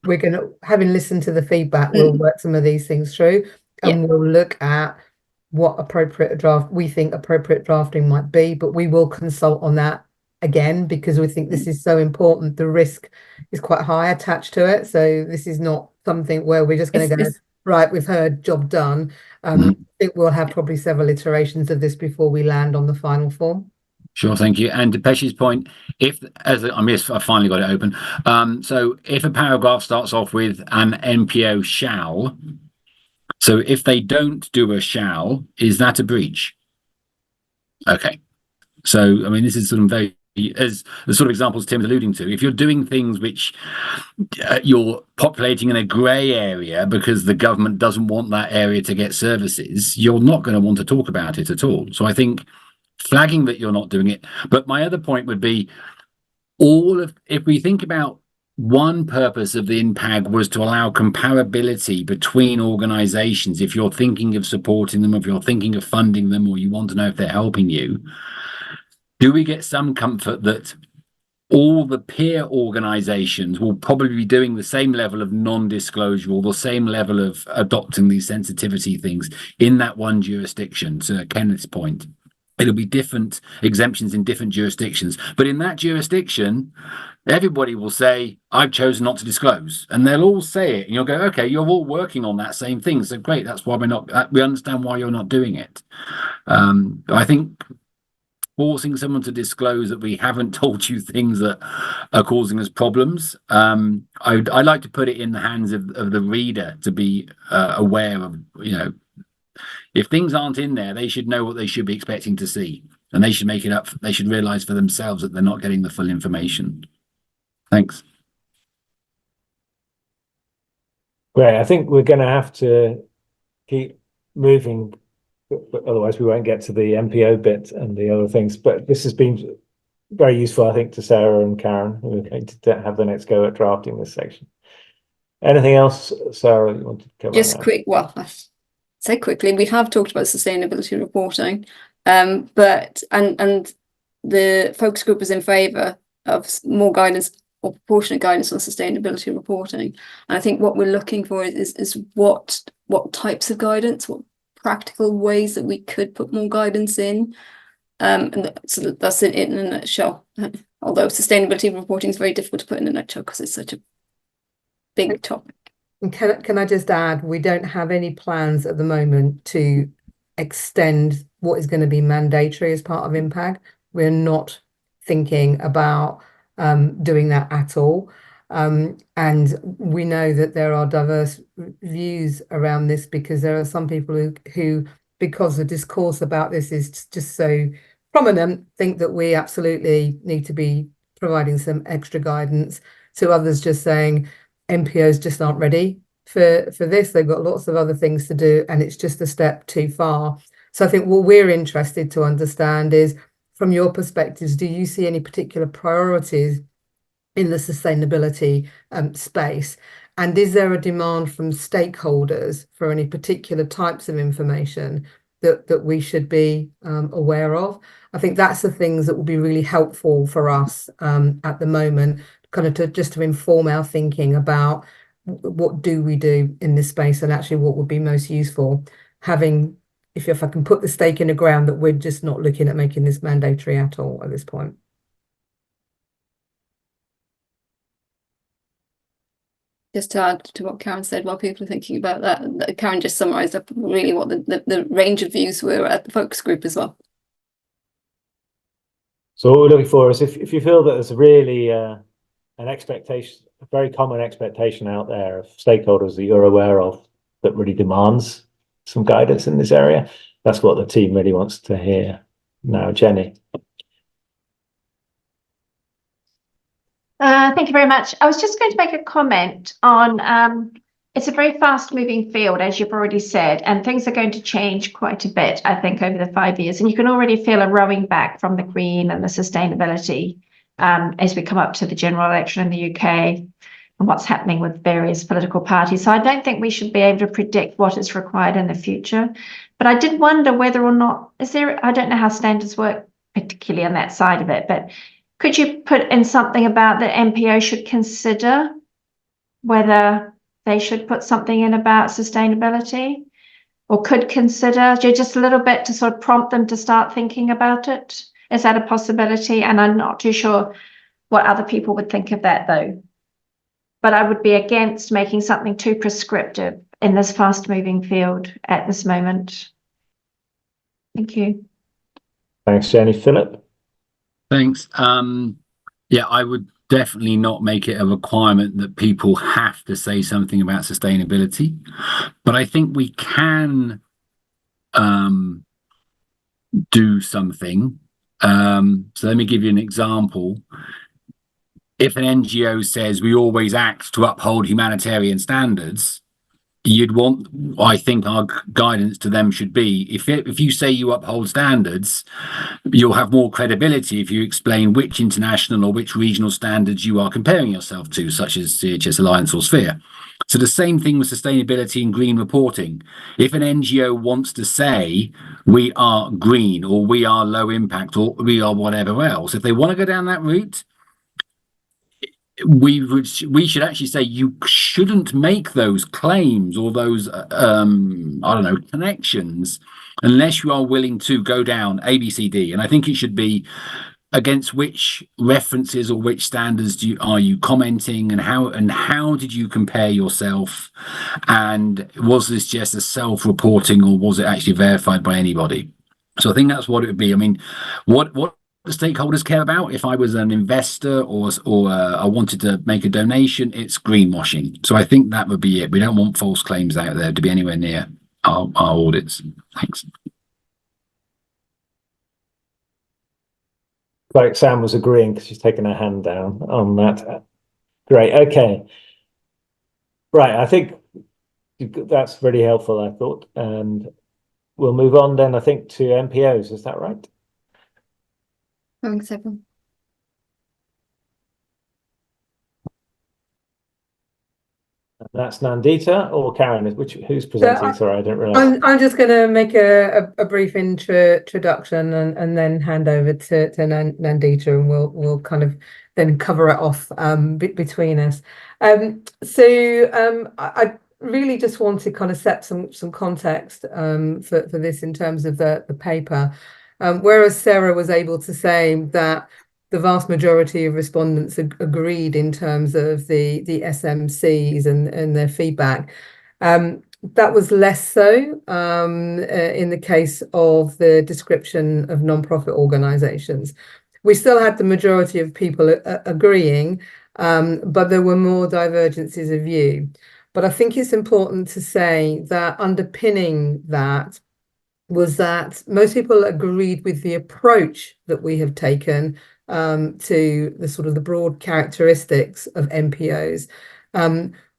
we're going to, having listened to the feedback, we'll work some of these things through, and we'll look at what we think appropriate drafting might be, but we will consult on that again, because we think this is so important. The risk is quite high attached to it. So this is not something where we're just going to go, right, we've heard, job done. I think we'll have probably several iterations of this before we land on the final form. Sure, thank you. And to Pesh's point, I finally got it open. So if a paragraph starts off with an NPO shall, so if they don't do a shall, is that a breach? Okay. So, I mean, this is sort of very, as the sort of examples Tim's alluding to, if you're doing things which you're populating in a grey area because the government doesn't want that area to get services, you're not going to want to talk about it at all. So I think flagging that you're not doing it. But my other point would be if we think about one purpose of the INPAG was to allow comparability between organizations. If you're thinking of supporting them, if you're thinking of funding them, or you want to know if they're helping you, do we get some comfort that all the peer organizations will probably be doing the same level of non-disclosure or the same level of adopting these sensitivity things in that one jurisdiction? To Kenneth's point, it'll be different exemptions in different jurisdictions, but in that jurisdiction, everybody will say, I've chosen not to disclose, and they'll all say it, and you'll go, okay, you're all working on that same thing, so great, that's why we understand why you're not doing it. I think forcing someone to disclose that we haven't told you things that are causing us problems, I like to put it in the hands of the reader to be aware of, if things aren't in there, they should know what they should be expecting to see, and they should make it up. They should realize for themselves that they're not getting the full information. Thanks. Great. I think we're going to have to keep moving, otherwise we won't get to the NPO bit and the other things. But this has been very useful, I think, to Sarah and Karen, who are going to have the next go at drafting this section. Anything else, Sarah, you wanted to cover? Just quick, well, I say quickly, we have talked about sustainability reporting, but the focus group is in favour of more guidance or proportionate guidance on sustainability reporting. And I think what we're looking for is what types of guidance, what practical ways that we could put more guidance in. And so that's it in a nutshell. Although sustainability reporting is very difficult to put in a nutshell because it's such a big topic. And can I just add, we don't have any plans at the moment to extend what is going to be mandatory as part of INPAG. We're not thinking about doing that at all. And we know that there are diverse views around this because there are some people who because the discourse about this is just so prominent, think that we absolutely need to be providing some extra guidance, to others just saying NPOs just aren't ready for this. They've got lots of other things to do and it's just a step too far. So I think what we're interested to understand is, from your perspectives, do you see any particular priorities in the sustainability space? And is there a demand from stakeholders for any particular types of information that we should be aware of? I think that's the things that will be really helpful for us at the moment, kind of to inform our thinking about what do we do in this space and actually what would be most useful. Having, if I can put the stake in the ground that we're just not looking at making this mandatory at all at this point. Just to add to what Karen said, while people are thinking about that, Karen just summarised up really what the range of views were at the focus group as well. So what we're looking for is if you feel that there's really an expectation, a very common expectation out there of stakeholders that you're aware of that really demands some guidance in this area, that's what the team really wants to hear. Now, Jenny. Thank you very much. I was just going to make a comment on it's a very fast moving field, as you've already said, and things are going to change quite a bit, I think, over the 5 years. And you can already feel a rowing back from the green and the sustainability as we come up to the general election in the UK and what's happening with various political parties. So I don't think we should be able to predict what is required in the future. But I did wonder whether or not, I don't know how standards work particularly on that side of it, but could you put in something about that NPO should consider whether they should put something in about sustainability, or could consider just a little bit to sort of prompt them to start thinking about it? Is that a possibility? And I'm not too sure what other people would think of that, though. But I would be against making something too prescriptive in this fast moving field at this moment. Thank you. Thanks, Jenny. Philip? Thanks. Yeah, I would definitely not make it a requirement that people have to say something about sustainability, but I think we can do something. So let me give you an example. If an NGO says we always act to uphold humanitarian standards, you'd want, I think our guidance to them should be, if you say you uphold standards, you'll have more credibility if you explain which international or which regional standards you are comparing yourself to, such as CHS Alliance or Sphere. So the same thing with sustainability and green reporting. If an NGO wants to say we are green or we are low impact or we are whatever else, if they want to go down that route, we should actually say you shouldn't make those claims or those I don't know, connections unless you are willing to go down A, B, C, D. And I think it should be against which references or which standards are you commenting, and how did you compare yourself, and was this just a self-reporting or was it actually verified by anybody? So I think that's what it would be. I mean, what the stakeholders care about, if I was an investor or I wanted to make a donation, it's greenwashing. So I think that would be it. We don't want false claims out there to be anywhere near our audits. Thanks. Like Sam was agreeing because she's taken her hand down on that. Great, okay. Right, I think that's really helpful, I thought. And we'll move on then, I think, to NPOs. Is that right? Second. That's Nandita or Karen? Who's presenting? Sorry, I didn't realise. I'm just going to make a brief introduction and then hand over to Nandita, and we'll kind of then cover it off between us. I really just want to kind of set some context for this in terms of the paper. Whereas Sarah was able to say that the vast majority of respondents agreed in terms of the SMCs and their feedback. That was less so in the case of the description of non-profit organisations. We still had the majority of people agreeing, but there were more divergences of view. But I think it's important to say that underpinning that was that most people agreed with the approach that we have taken to the sort of the broad characteristics of NPOs.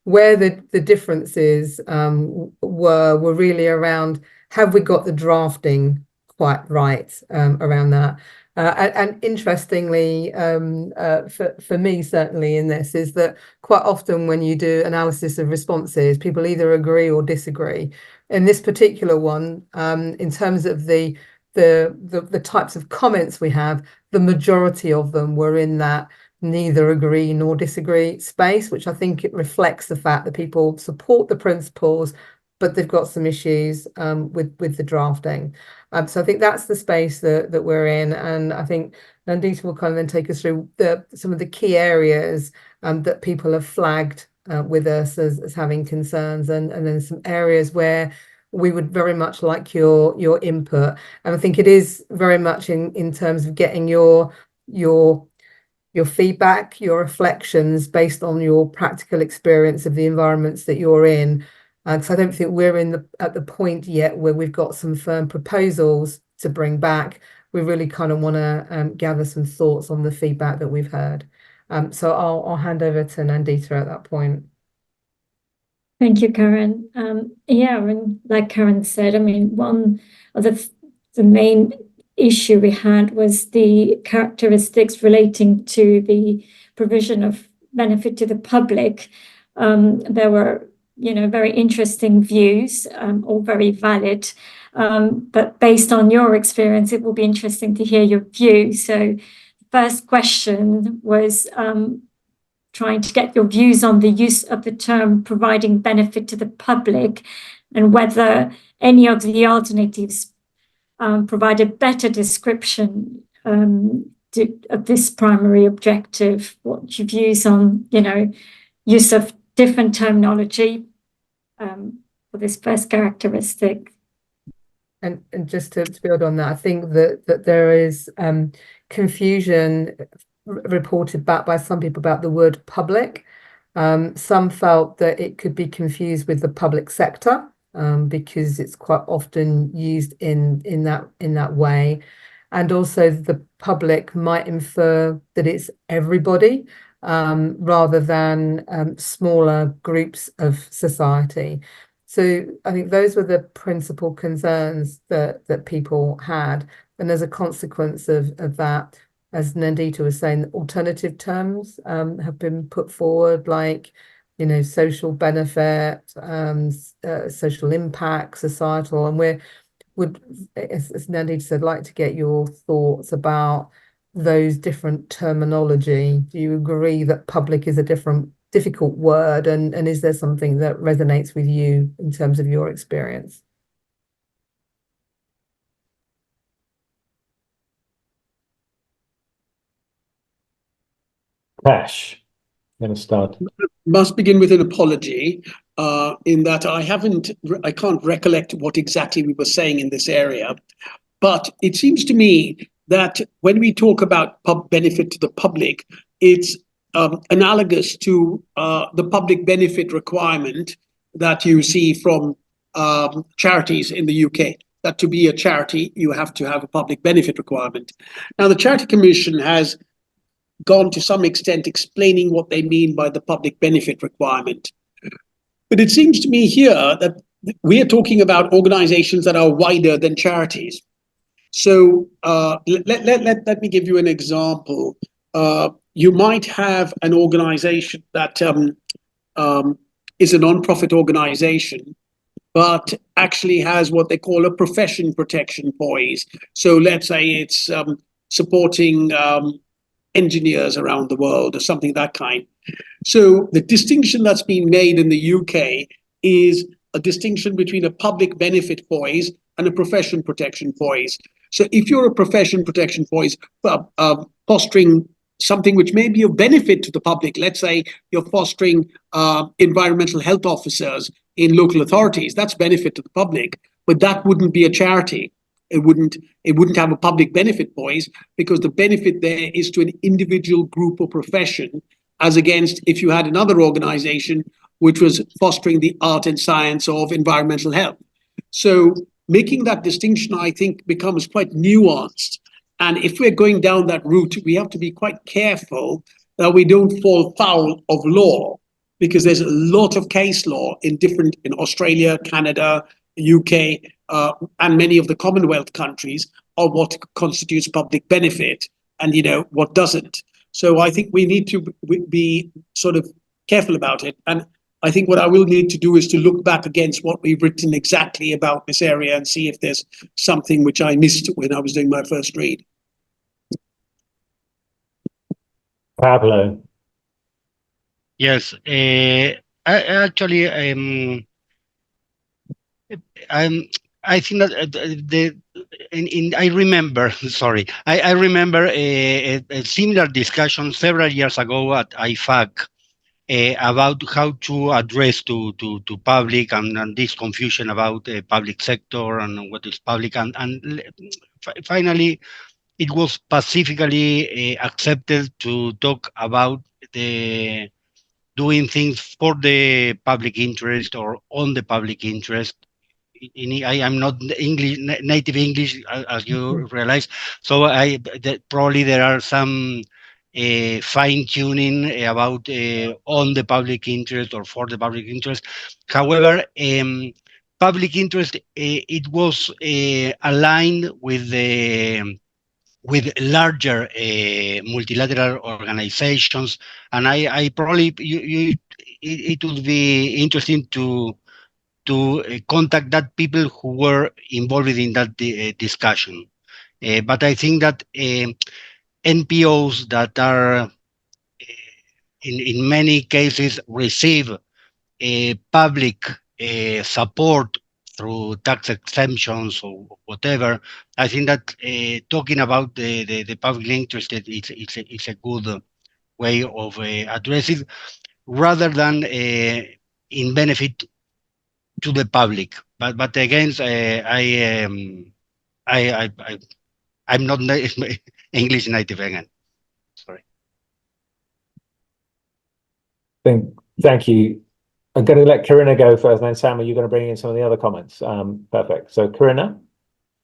Where the differences were really around, have we got the drafting quite right around that? And interestingly, for me, certainly in this, is that quite often when you do analysis of responses, people either agree or disagree. In this particular one, in terms of the types of comments we have, the majority of them were in that neither agree nor disagree space, which I think it reflects the fact that people support the principles, but they've got some issues with the drafting. So I think that's the space that we're in, and I think Nandita will kind of then take us through some of the key areas that people have flagged with us as having concerns, and then some areas where we would very much like your input. And I think it is very much in terms of getting your feedback, your reflections based on your practical experience of the environments that you're in. Because I don't think we're at the point yet where we've got some firm proposals to bring back. We really kind of want to gather some thoughts on the feedback that we've heard. So I'll hand over to Nandita at that point. Thank you, Karen. Yeah, and like Karen said, I mean, one of the main issue we had was the characteristics relating to the provision of benefit to the public. There were, very interesting views, all very valid. But based on your experience, it will be interesting to hear your view. So the first question was trying to get your views on the use of the term providing benefit to the public, and whether any of the alternatives provide a better description of this primary objective. What your views on, use of different terminology for this first characteristic. And just to build on that, I think that there is confusion reported back by some people about the word public. Some felt that it could be confused with the public sector because it's quite often used in that way, and also the public might infer that it's everybody rather than smaller groups of society. So I think those were the principal concerns that people had, and as a consequence of that, as Nandita was saying, alternative terms have been put forward, like, social benefit, social impact, societal, and we would, as Nandita said, like to get your thoughts about those different terminology. Do you agree that public is a difficult word, and is there something that resonates with you in terms of your experience? Cash, I'm going to start. Must begin with an apology in that I can't recollect what exactly we were saying in this area, but it seems to me that when we talk about benefit to the public, it's analogous to the public benefit requirement that you see from charities in the UK, that to be a charity, you have to have a public benefit requirement. Now, the Charity Commission has gone to some extent explaining what they mean by the public benefit requirement. But it seems to me here that we are talking about organizations that are wider than charities. So let me give you an example. You might have an organization that is a non-profit organization, but actually has what they call a profession protection poise. So let's say it's supporting engineers around the world or something of that kind. So the distinction that's been made in the UK is a distinction between a public benefit poise and a profession protection poise. So if you're a profession protection poise, fostering something which may be of benefit to the public, let's say you're fostering environmental health officers in local authorities, that's benefit to the public, but that wouldn't be a charity. It wouldn't have a public benefit poise, because the benefit there is to an individual group or profession, as against if you had another organization which was fostering the art and science of environmental health. So making that distinction, I think, becomes quite nuanced. And if we're going down that route, we have to be quite careful that we don't fall foul of law, because there's a lot of case law in Australia, Canada, UK, and many of the Commonwealth countries of what constitutes public benefit and, what doesn't. So I think we need to be sort of careful about it. And I think what I will need to do is to look back against what we've written exactly about this area and see if there's something which I missed when I was doing my first read. Pablo. Yes, I think that I remember. Sorry, I remember a similar discussion several years ago at IFAG about how to address to public and this confusion about public sector and what is public, and finally it was specifically accepted to talk about the doing things for the public interest or on the public interest. I am not native English, as you realize, so probably there are some fine tuning about on the public interest or for the public interest. However, public interest, it was aligned with larger multilateral organizations, and I probably it would be interesting to contact that people who were involved in that discussion. But I think that NPOs that are in many cases receive public support through tax exemptions or whatever, I think that talking about the public interest, it's a good way of addressing, rather than in benefit to the public. But again, I'm not English native again. Sorry. Thank you. I'm going to let Corinna go first, and then Sam, are you going to bring in some of the other comments? Perfect. So Corinna?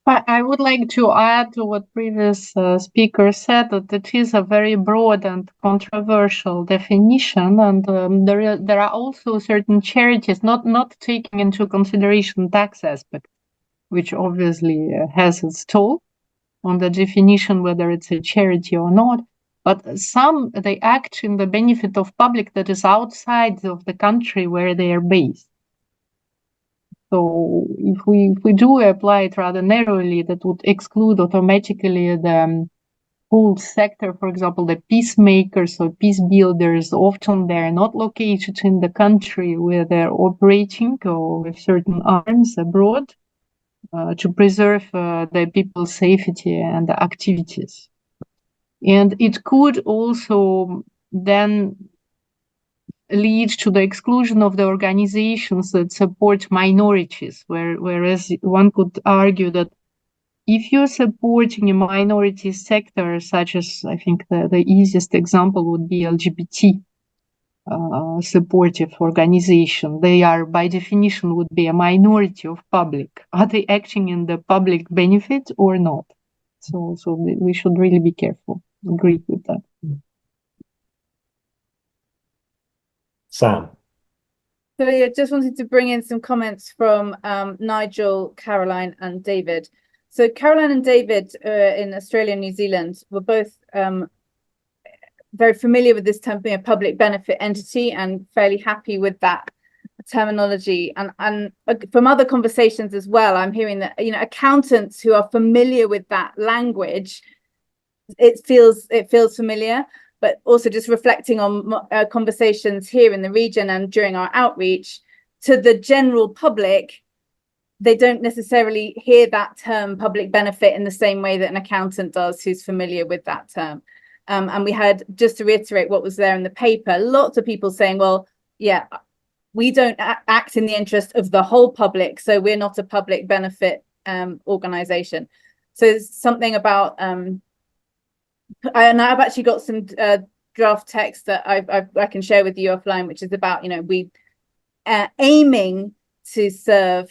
I would like to add to what previous speaker said, that it is a very broad and controversial definition, and there are also certain charities not taking into consideration tax aspect, which obviously has its toll on the definition whether it's a charity or not. But some, they act in the benefit of public that is outside of the country where they are based. So if we do apply it rather narrowly, that would exclude automatically the whole sector. For example, the peacemakers or peace builders, often they're not located in the country where they're operating, or with certain arms abroad, to preserve the people's safety and the activities. And it could also then lead to the exclusion of the organizations that support minorities, whereas one could argue that if you're supporting a minority sector, such as, I think the easiest example would be LGBT supportive organization, they are by definition would be a minority of public. Are they acting in the public benefit or not? So we should really be careful. Agree with that. Sam. So yeah, just wanted to bring in some comments from Nigel, Caroline and David. So Caroline and David in Australia and New Zealand were both very familiar with this term being a public benefit entity and fairly happy with that terminology, and from other conversations as well, I'm hearing that, you know, accountants who are familiar with that language, it feels familiar, but also just reflecting on conversations here in the region and during our outreach to the general public, they don't necessarily hear that term public benefit in the same way that an accountant does who's familiar with that term. And we had, just to reiterate what was there in the paper, lots of people saying, well, yeah, we don't act in the interest of the whole public, so we're not a public benefit organization. So there's something about, and I've actually got some draft text that I can share with you offline, which is about, you know, we aiming to serve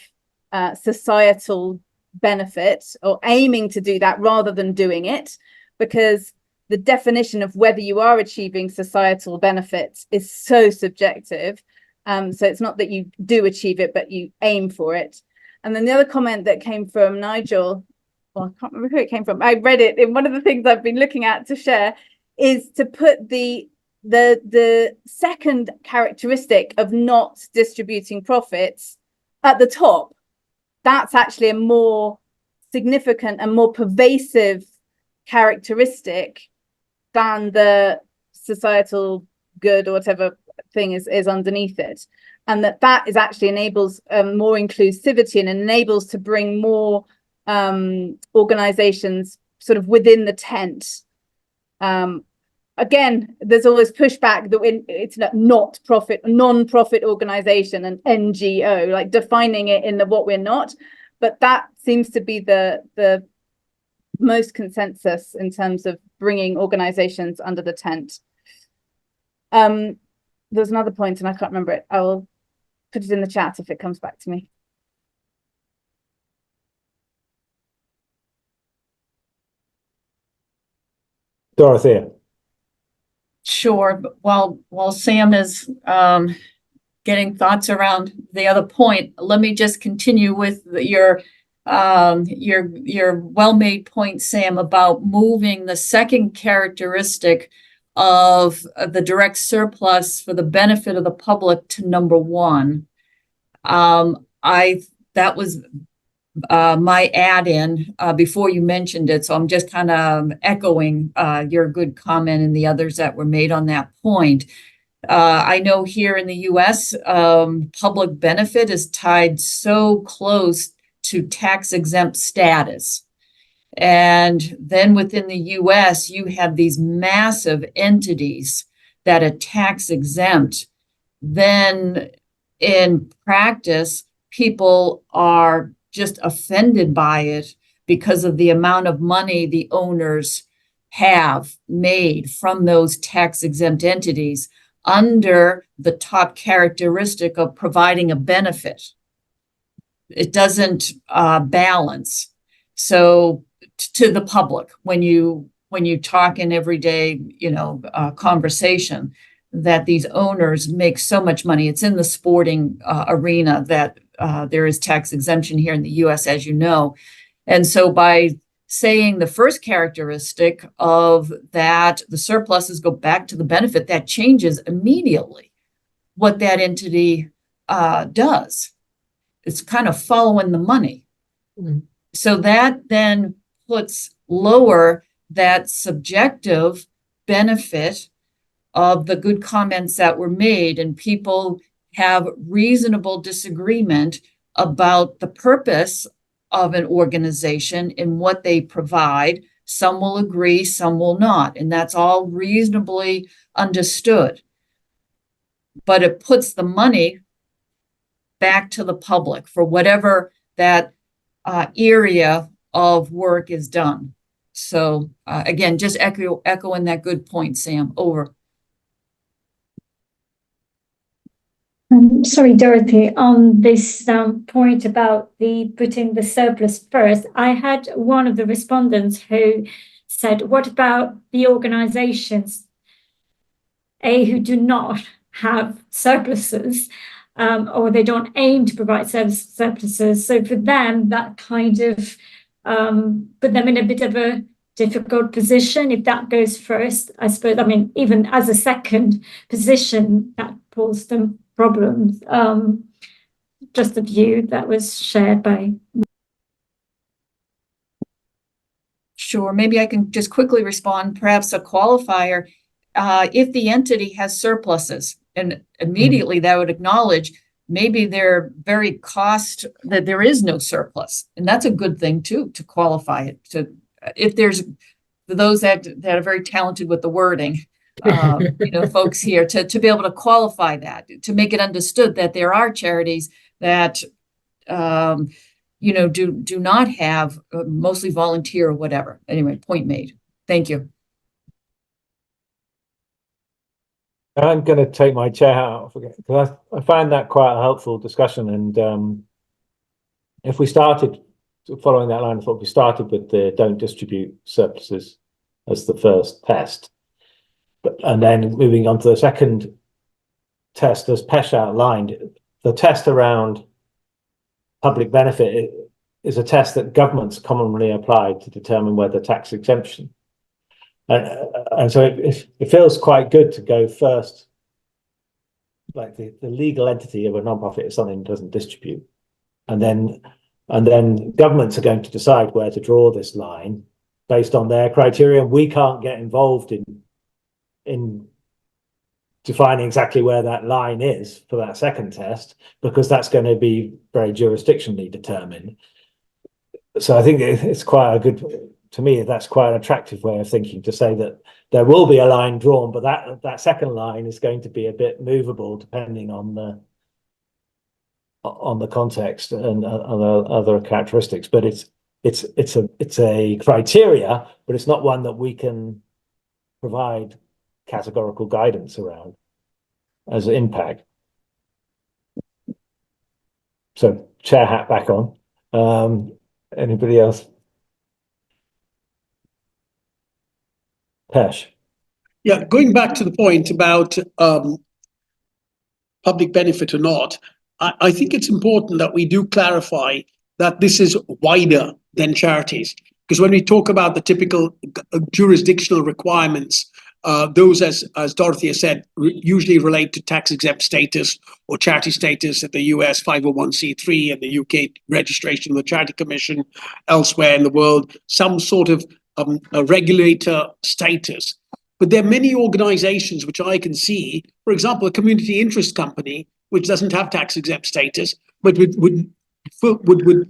societal benefit, or aiming to do that rather than doing it, because the definition of whether you are achieving societal benefits is so subjective. So it's not that you do achieve it, but you aim for it. And then the other comment that came from Nigel, well, I can't remember who it came from. I read it in one of the things I've been looking at to share, is to put the second characteristic of not distributing profits at the top. That's actually a more significant and more pervasive characteristic than the societal good or whatever thing is underneath it, and that is actually enables more inclusivity and enables to bring more organizations sort of within the tent. Again, there's always pushback that it's not profit, non-profit organization, and NGO, like defining it in the what we're not, but that seems to be the most consensus in terms of bringing organizations under the tent. There's another point and I can't remember it. I will put it in the chat if it comes back to me. Dorothea. Sure. But while Sam is getting thoughts around the other point, let me just continue with your well-made point, Sam, about moving the second characteristic of the direct surplus for the benefit of the public to number one. That was my add-in before you mentioned it, so I'm just kind of echoing your good comment and the others that were made on that point. I know here in the US, public benefit is tied so close to tax-exempt status. And then within the US, you have these massive entities that are tax exempt. Then in practice, people are just offended by it because of the amount of money the owners have made from those tax exempt entities under the top characteristic of providing a benefit. It doesn't balance. So to the public, when you talk in everyday, conversation, that these owners make so much money. It's in the sporting arena that there is tax exemption here in the US, as you know. And so by saying the first characteristic of that, the surpluses go back to the benefit, that changes immediately what that entity does. It's kind of following the money. Mm-hmm. So that then puts lower that subjective benefit of the good comments that were made, and people have reasonable disagreement about the purpose of an organization and what they provide. Some will agree, some will not, and that's all reasonably understood. But it puts the money back to the public for whatever that area of work is done. So again, just echoing that good point, Sam. Over. Sorry, Dorothy, on this point about the putting the surplus first, I had one of the respondents who said, what about the organizations, who do not have surpluses, or they don't aim to provide surpluses? So for them, that kind of put them in a bit of a difficult position if that goes first, I suppose. I mean, even as a second position, that pulls them problems. Just a view that was shared by. Sure, maybe I can just quickly respond, perhaps a qualifier. If the entity has surpluses, and immediately that would acknowledge maybe they're very cost that there is no surplus, and that's a good thing too, to qualify it. To if there's those that are very talented with the wording, folks here to be able to qualify that, to make it understood that there are charities that do not have mostly volunteer or whatever. Anyway, point made. Thank you. I'm going to take my chair out because I find that quite a helpful discussion. And if we started following that line of thought, we started with the don't distribute surpluses as the first test, and then moving on to the second test, as Pesh outlined, the test around public benefit is a test that governments commonly apply to determine whether tax exemption. And so it feels quite good to go first, like the legal entity of a nonprofit is something that doesn't distribute, and then governments are going to decide where to draw this line based on their criteria. We can't get involved in defining exactly where that line is for that second test, because that's going to be very jurisdictionally determined. So I think it's quite a good, to me, that's quite an attractive way of thinking, to say that there will be a line drawn, but that second line is going to be a bit movable depending on the context and other characteristics. But it's a criteria, but it's not one that we can provide categorical guidance around as an INPAG. So chair hat back on. Anybody else? Pesh. Yeah, going back to the point about public benefit or not, I think it's important that we do clarify that this is wider than charities. Because when we talk about the typical jurisdictional requirements, those, as Dorothy has said, usually relate to tax-exempt status or charity status at the US 501c3 and the UK registration with the Charity Commission, elsewhere in the world, some sort of a regulator status. But there are many organizations which I can see, for example, a community interest company, which doesn't have tax-exempt status, but would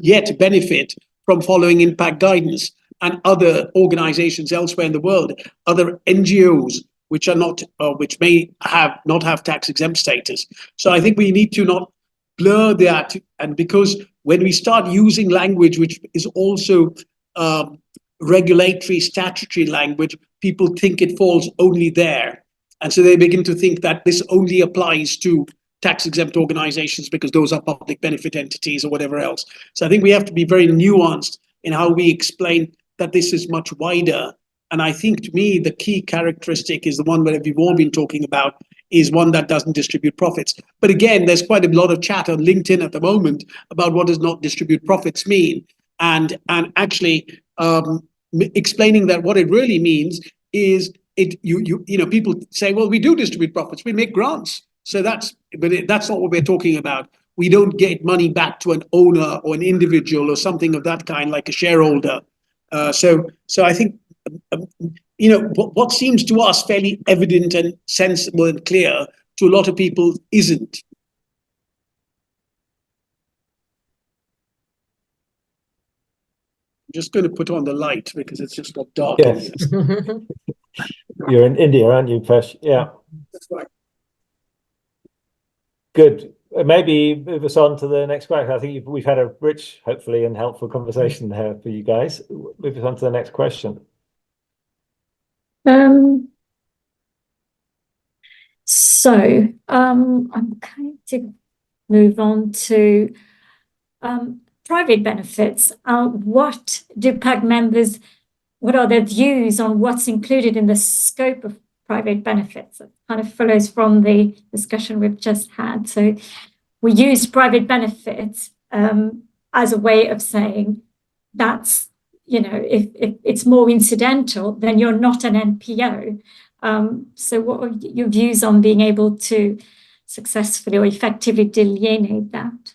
yet benefit from following INPAG guidance, and other organizations elsewhere in the world, other NGOs which are not, which may not have tax-exempt status. So I think we need to not blur that, and because when we start using language which is also regulatory, statutory language, people think it falls only there, and so they begin to think that this only applies to tax-exempt organizations because those are public benefit entities or whatever else. So I think we have to be very nuanced in how we explain that this is much wider. And I think, to me, the key characteristic is the one that we've all been talking about, is one that doesn't distribute profits. But again, there's quite a lot of chat on LinkedIn at the moment about what does not distribute profits mean, and actually explaining that what it really means is people say, well, we do distribute profits, we make grants. So that's not what we're talking about. We don't get money back to an owner or an individual or something of that kind, like a shareholder. So I think, what seems to us fairly evident and sensible and clear to a lot of people isn't. I'm just going to put on the light because it's just got dark. Yes. You're in India, aren't you, Pesh? Yeah. That's right. Good. Maybe move us on to the next question. I think we've had a rich, hopefully, and helpful conversation there for you guys. Move us on to the next question. So I'm going to move on to private benefits. What do PAG members, what are their views on what's included in the scope of private benefits? It kind of follows from the discussion we've just had. So we use private benefits as a way of saying that's, if it's more incidental, then you're not an NPO. So what are your views on being able to successfully or effectively delineate that.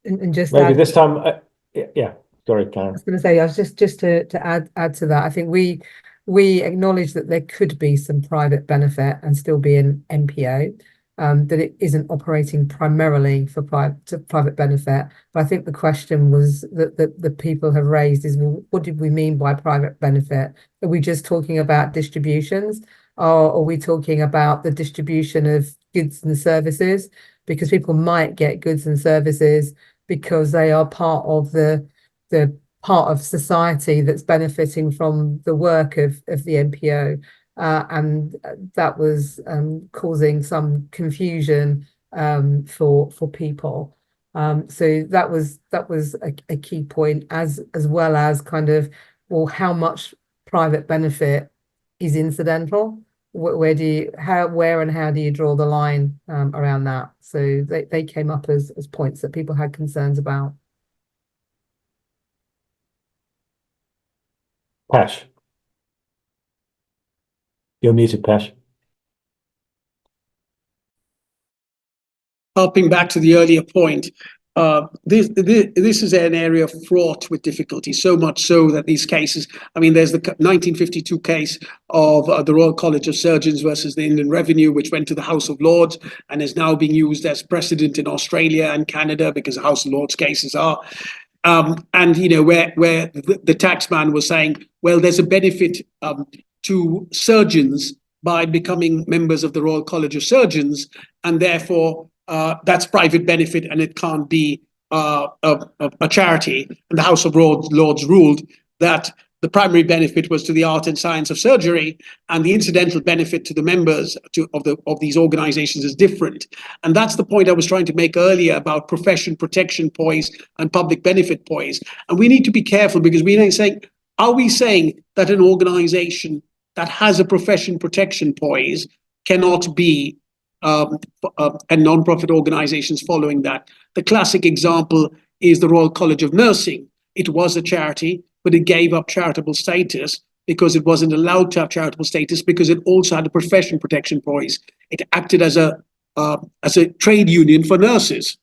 And just Maybe add, this time, yeah. Sorry, Karen. I was going to say, I was just to add to that. I think we acknowledge that there could be some private benefit and still be an NPO, that it isn't operating primarily for private benefit. But I think the question was that the people have raised is, well, what did we mean by private benefit? Are we just talking about distributions, or are we talking about the distribution of goods and services? Because people might get goods and services because they are part of the part of society that's benefiting from the work of the NPO, and that was causing some confusion for people. So that was a key point, as well as kind of, well, how much private benefit is incidental? Where and how do you draw the line around that? So they came up as points that people had concerns about. Pash. You're muted, Pash. Harping back to the earlier point, this is an area fraught with difficulty, so much so that these cases, I mean, there's the 1952 case of the Royal College of Surgeons versus the Inland Revenue, which went to the House of Lords and is now being used as precedent in Australia and Canada because the House of Lords cases are. And, you know, where the taxman was saying, well, there's a benefit to surgeons by becoming members of the Royal College of Surgeons, and therefore that's private benefit and it can't be a charity. And the House of Lords ruled that the primary benefit was to the art and science of surgery, and the incidental benefit to the members of these organizations is different. And that's the point I was trying to make earlier about profession protection poise and public benefit poise. And we need to be careful, because are we saying that an organization that has a profession protection poise cannot be and non-profit organizations following that? The classic example is the Royal College of Nursing. It was a charity, but it gave up charitable status because it wasn't allowed to have charitable status because it also had a profession protection poise. It acted as a trade union for nurses.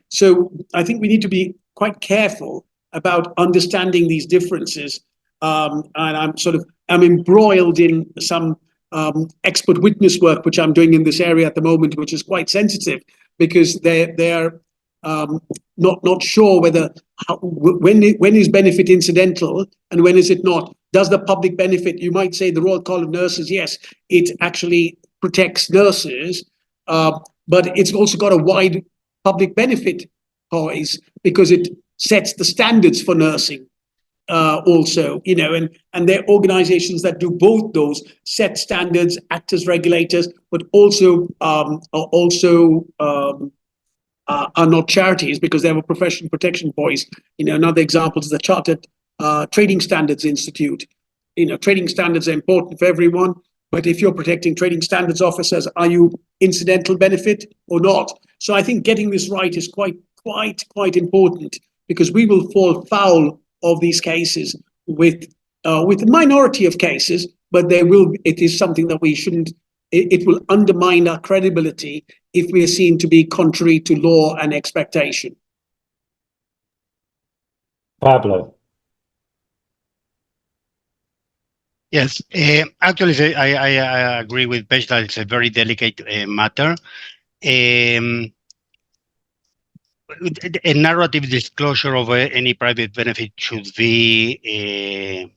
So I think we need to be quite careful about understanding these differences. And I'm embroiled in some expert witness work, which I'm doing in this area at the moment, which is quite sensitive, because they're not sure whether when is benefit incidental and when is it not. Does the public benefit, you might say the Royal College of Nurses, yes, it actually protects nurses, but it's also got a wide public benefit poise because it sets the standards for nursing. Also, you know, and there are organizations that do both those, set standards, act as regulators, but also are not charities because they have a profession protection poise. You know, another example is the Chartered Trading Standards Institute. You know, trading standards are important for everyone, but if you're protecting trading standards officers, are you incidental benefit or not? So I think getting this right is quite important, because we will fall foul of these cases with a minority of cases, but it is something that we shouldn't. It will undermine our credibility if we are seen to be contrary to law and expectation. Pablo. Yes, actually, I agree with Pesh that it's a very delicate matter. A narrative disclosure of any private benefit should be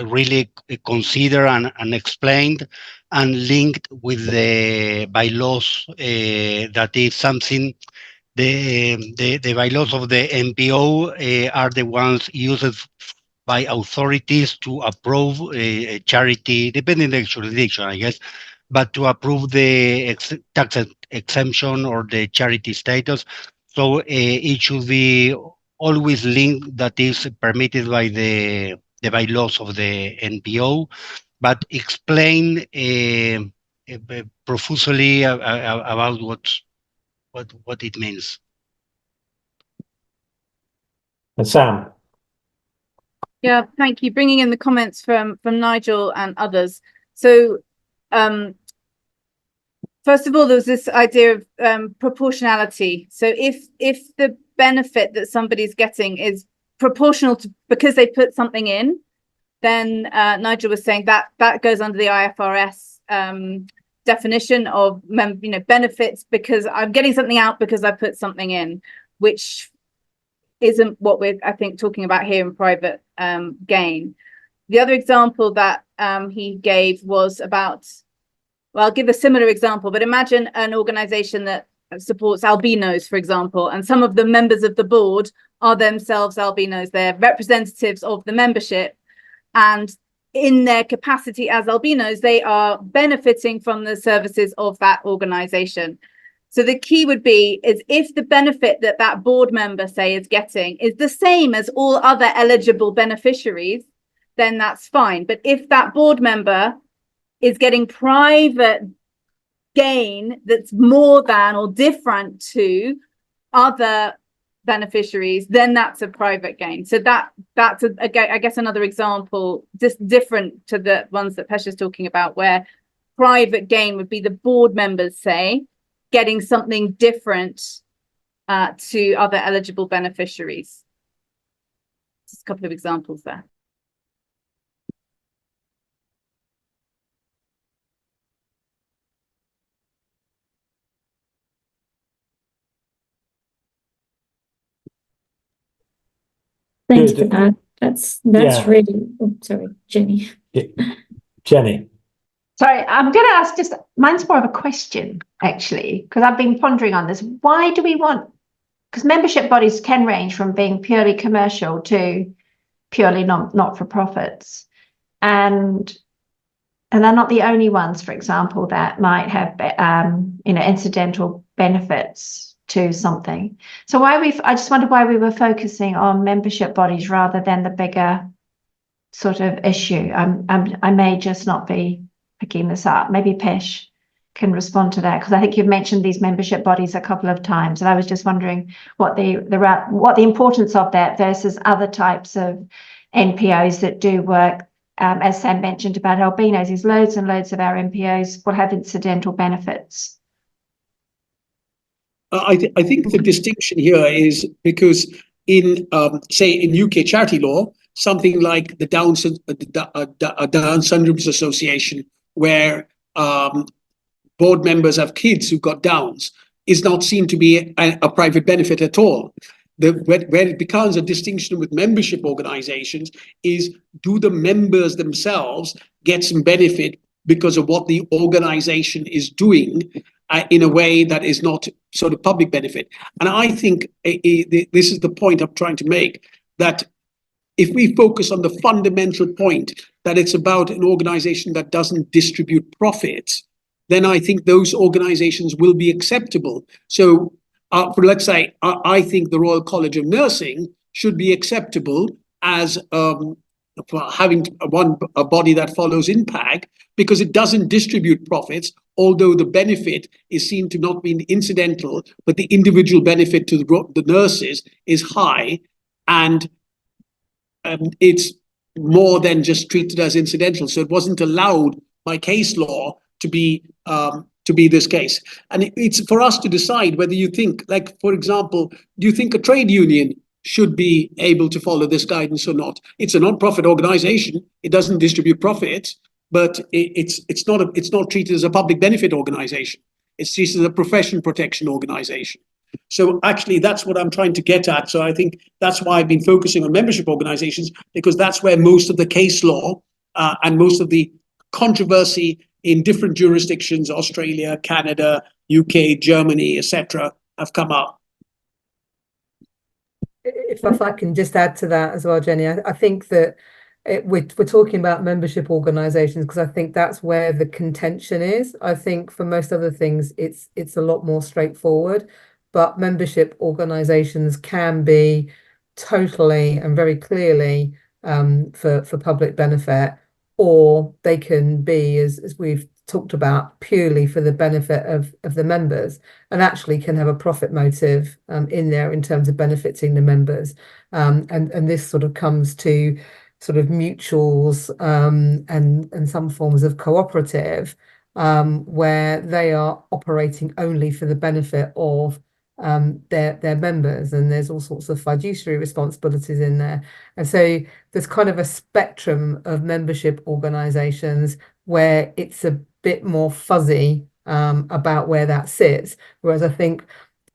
really considered and explained and linked with the bylaws. That is something. The bylaws of the NPO are the ones used by authorities to approve a charity, depending on the jurisdiction, I guess, but to approve the tax exemption or the charity status. So it should be always linked that is permitted by the bylaws of the NPO, but explain profusely about what it means. And Sam. Yeah, thank you. Bringing in the comments from Nigel and others. So, first of all, there was this idea of proportionality. So if the benefit that somebody's getting is proportional to because they put something in, then Nigel was saying that goes under the IFRS definition of benefits because I'm getting something out because I put something in, which isn't what we're, I think, talking about here in private gain. The other example that he gave was about, well, I'll give a similar example, but imagine an organization that supports albinos, for example, and some of the members of the board are themselves albinos. They're representatives of the membership, and in their capacity as albinos, they are benefiting from the services of that organization. So the key would be is if the benefit that that board member, say, is getting is the same as all other eligible beneficiaries, then that's fine. But if that board member is getting private gain that's more than or different to other beneficiaries, then that's a private gain. So that's I guess another example, just different to the ones that Pesha's talking about, where private gain would be the board members, say, getting something different to other eligible beneficiaries. Just a couple of examples there. Thanks Good. for that. That's Yeah. really, oh, sorry, Jenny. Jenny. Sorry, I'm going to ask just, mine's more of a question, actually, because I've been pondering on this. Why do we want, because membership bodies can range from being purely commercial to purely not-for-profits. And they're not the only ones, for example, that might have, incidental benefits to something. So I just wondered why we were focusing on membership bodies rather than the bigger sort of issue. I may just not be picking this up. Maybe Pesh can respond to that, because I think you've mentioned these membership bodies a couple of times, and I was just wondering what the importance of that versus other types of NPOs that do work. As Sam mentioned about albinos, there's loads and loads of our NPOs will have incidental benefits. I think the distinction here is because in, say, in UK charity law, something like the Down Syndromes Association, where board members have kids who've got Downs, is not seen to be a private benefit at all. Where it becomes a distinction with membership organizations is, do the members themselves get some benefit because of what the organization is doing in a way that is not sort of public benefit? And I think this is the point I'm trying to make, that if we focus on the fundamental point that it's about an organization that doesn't distribute profits, then I think those organizations will be acceptable. So let's say, I think the Royal College of Nursing should be acceptable as having a body that follows INPAG, because it doesn't distribute profits, although the benefit is seen to not be incidental, but the individual benefit to the nurses is high, and it's more than just treated as incidental. So it wasn't allowed by case law to be this case. And it's for us to decide whether you think, like, for example, do you think a trade union should be able to follow this guidance or not? It's a non-profit organization. It doesn't distribute profits, but it's not treated as a public benefit organization. It's treated as a profession protection organization. So actually, that's what I'm trying to get at. So I think that's why I've been focusing on membership organizations, because that's where most of the case law and most of the controversy in different jurisdictions, Australia, Canada, UK, Germany, etc., have come up. If I can just add to that as well, Jenny, I think that we're talking about membership organizations because I think that's where the contention is. I think for most other things, it's a lot more straightforward, but membership organizations can be totally and very clearly for public benefit, or they can be, as we've talked about, purely for the benefit of the members, and actually can have a profit motive in there in terms of benefiting the members. And this sort of comes to sort of mutuals and some forms of cooperative, where they are operating only for the benefit of their members, and there's all sorts of fiduciary responsibilities in there. And so there's kind of a spectrum of membership organizations where it's a bit more fuzzy about where that sits, whereas I think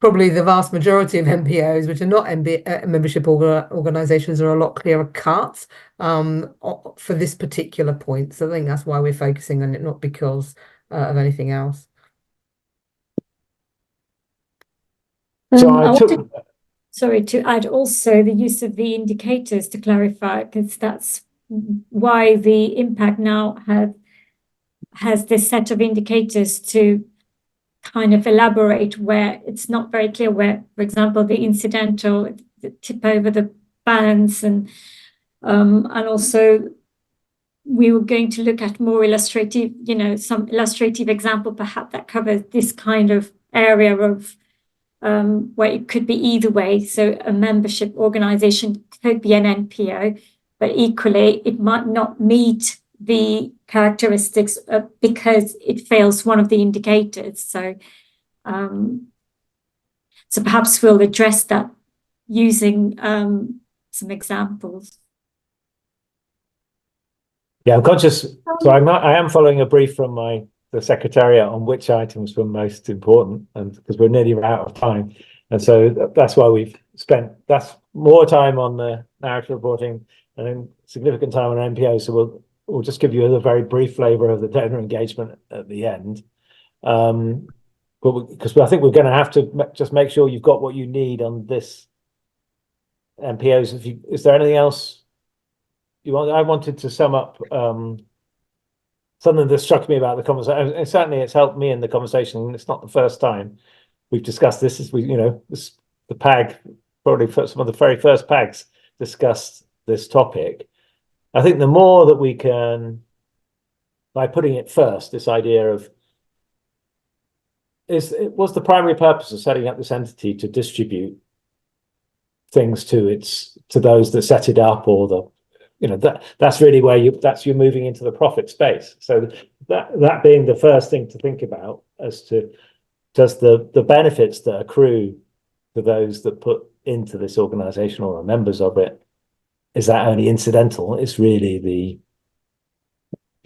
probably the vast majority of NPOs, which are not membership organizations, are a lot clearer cut for this particular point. So I think that's why we're focusing on it, not because of anything else. So I I wanted, sorry, to add also the use of the indicators to clarify, because that's why the INPAG now has this set of indicators to kind of elaborate where it's not very clear where, for example, the incidental, the tip over the balance, and also we were going to look at more illustrative, some illustrative example perhaps that covers this kind of area of where it could be either way. So a membership organization could be an NPO, but equally it might not meet the characteristics because it fails one of the indicators. So perhaps we'll address that using some examples. Yeah, I'm conscious. So I am following a brief from the Secretariat on which items were most important, and because we're nearly out of time, and so that's why we've spent more time on the narrative reporting and then significant time on NPO. So we'll just give you a very brief flavour of the donor engagement at the end, but because I think we're going to have to just make sure you've got what you need on this NPOs. Is there anything else you want? I wanted to sum up something that struck me about the conversation, and certainly it's helped me in the conversation, and it's not the first time we've discussed this. The PAG, probably some of the very first PAGs discussed this topic. I think the more that we can, by putting it first, this idea of was the primary purpose of setting up this entity to distribute things to those that set it up, or that's really where you're moving into the profit space. So that being the first thing to think about as to does the benefits that accrue to those that put into this organization or are members of it, is that only incidental? It's really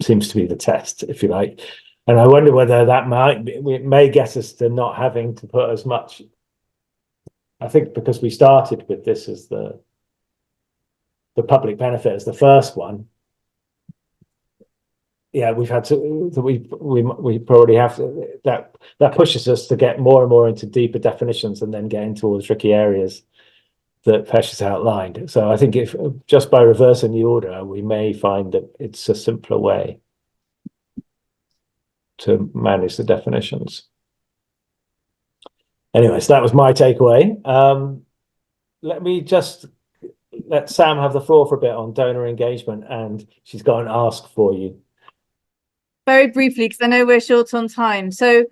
seems to be the test, if you like. And I wonder whether it may get us to not having to put as much. I think because we started with this as the public benefit as the first one. Yeah, we've had to. We probably have to. That pushes us to get more and more into deeper definitions, and then get into all the tricky areas that Pesh has outlined. So I think if just by reversing the order, we may find that it's a simpler way to manage the definitions. Anyway, so that was my takeaway. Let Sam have the floor for a bit on donor engagement, and she's got an ask for you. Very briefly, because I know we're short on time. So,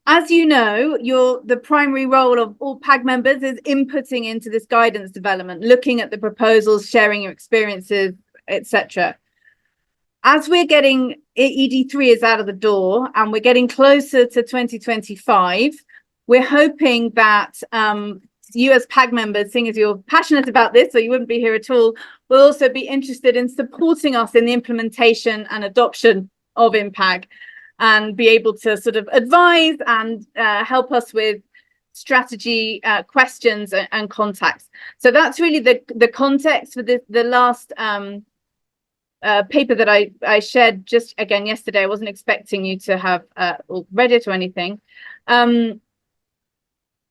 as you know, the primary role of all PAG members is inputting into this guidance development, looking at the proposals, sharing your experiences, etc. As we're getting ED3 is out of the door and we're getting closer to 2025, we're hoping that you as PAG members, seeing as you're passionate about this, or you wouldn't be here at all, will also be interested in supporting us in the implementation and adoption of INPAG, and be able to sort of advise and help us with strategy questions and contacts. So that's really the context for the last paper that I shared just again yesterday. I wasn't expecting you to have read it or anything.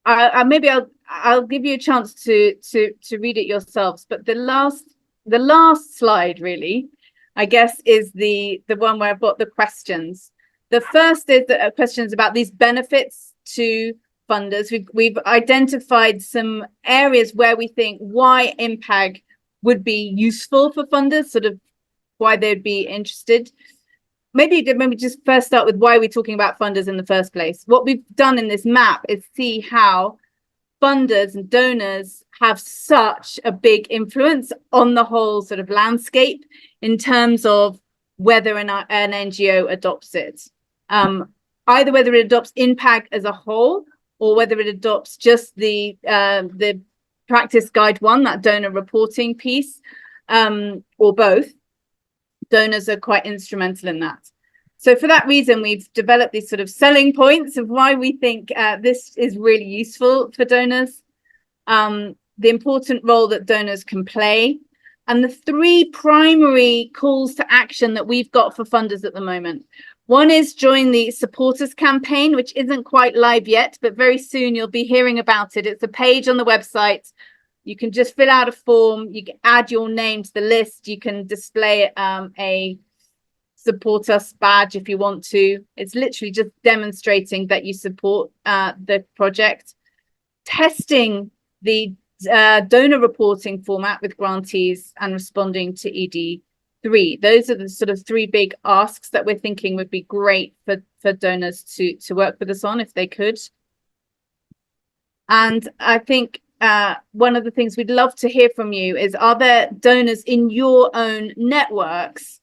Maybe I'll give you a chance to read it yourselves. But the last slide really, I guess, is the one where I've got the questions. The first is the questions about these benefits to funders. We've identified some areas where we think why INPAG would be useful for funders, sort of why they'd be interested. Maybe just first start with why we're talking about funders in the first place. What we've done in this map is see how funders and donors have such a big influence on the whole sort of landscape in terms of whether an NGO adopts it. Either whether it adopts INPAG as a whole, or whether it adopts just the practice guide 1, that donor reporting piece, or both. Donors are quite instrumental in that. So for that reason, we've developed these sort of selling points of why we think this is really useful for donors, the important role that donors can play, and the 3 primary calls to action that we've got for funders at the moment. One is join the supporters campaign, which isn't quite live yet, but very soon you'll be hearing about it. It's a page on the website. You can just fill out a form, you can add your name to the list, you can display a support us badge if you want to. It's literally just demonstrating that you support the project. Testing the donor reporting format with grantees and responding to ED3. Those are the sort of 3 big asks that we're thinking would be great for donors to work with us on if they could. And I think one of the things we'd love to hear from you is, are there donors in your own networks?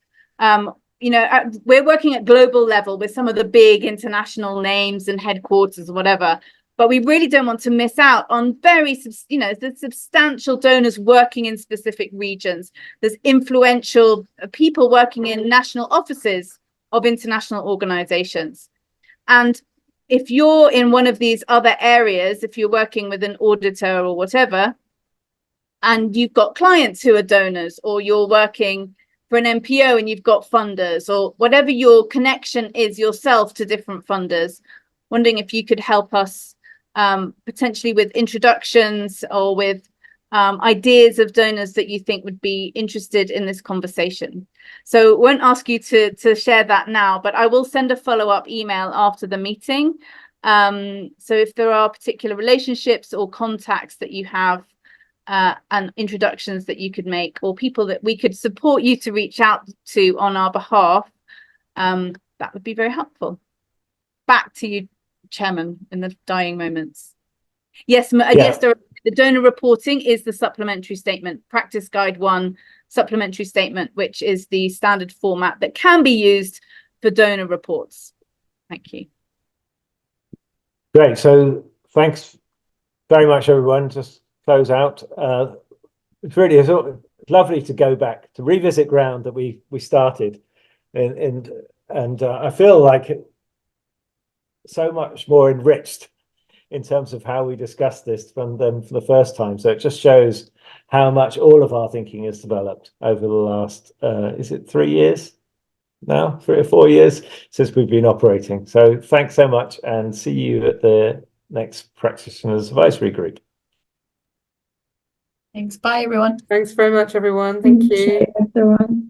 You know, we're working at global level with some of the big international names and headquarters or whatever, but we really don't want to miss out on the substantial donors working in specific regions. There's influential people working in national offices of international organizations. And if you're in one of these other areas, if you're working with an auditor or whatever, and you've got clients who are donors, or you're working for an NPO and you've got funders, or whatever your connection is yourself to different funders, wondering if you could help us potentially with introductions or with ideas of donors that you think would be interested in this conversation. So won't ask you to share that now, but I will send a follow-up email after the meeting. So if there are particular relationships or contacts that you have, and introductions that you could make, or people that we could support you to reach out to on our behalf, that would be very helpful. Back to you, Chairman, in the dying moments. Yes, yes, the donor reporting is the supplementary statement, Practice Guide 1 supplementary statement, which is the standard format that can be used for donor reports. Thank you. Great. So thanks very much, everyone. Just close out. It's really lovely to go back to revisit ground that we started, and I feel like so much more enriched in terms of how we discussed this from them for the first time. So it just shows how much all of our thinking has developed over the last is it 3 years now, 3 or 4 years since we've been operating. So thanks so much, and see you at the next Practitioners Advisory Group. Thanks. Bye, everyone. Thanks very much, everyone. Thank you. Everyone.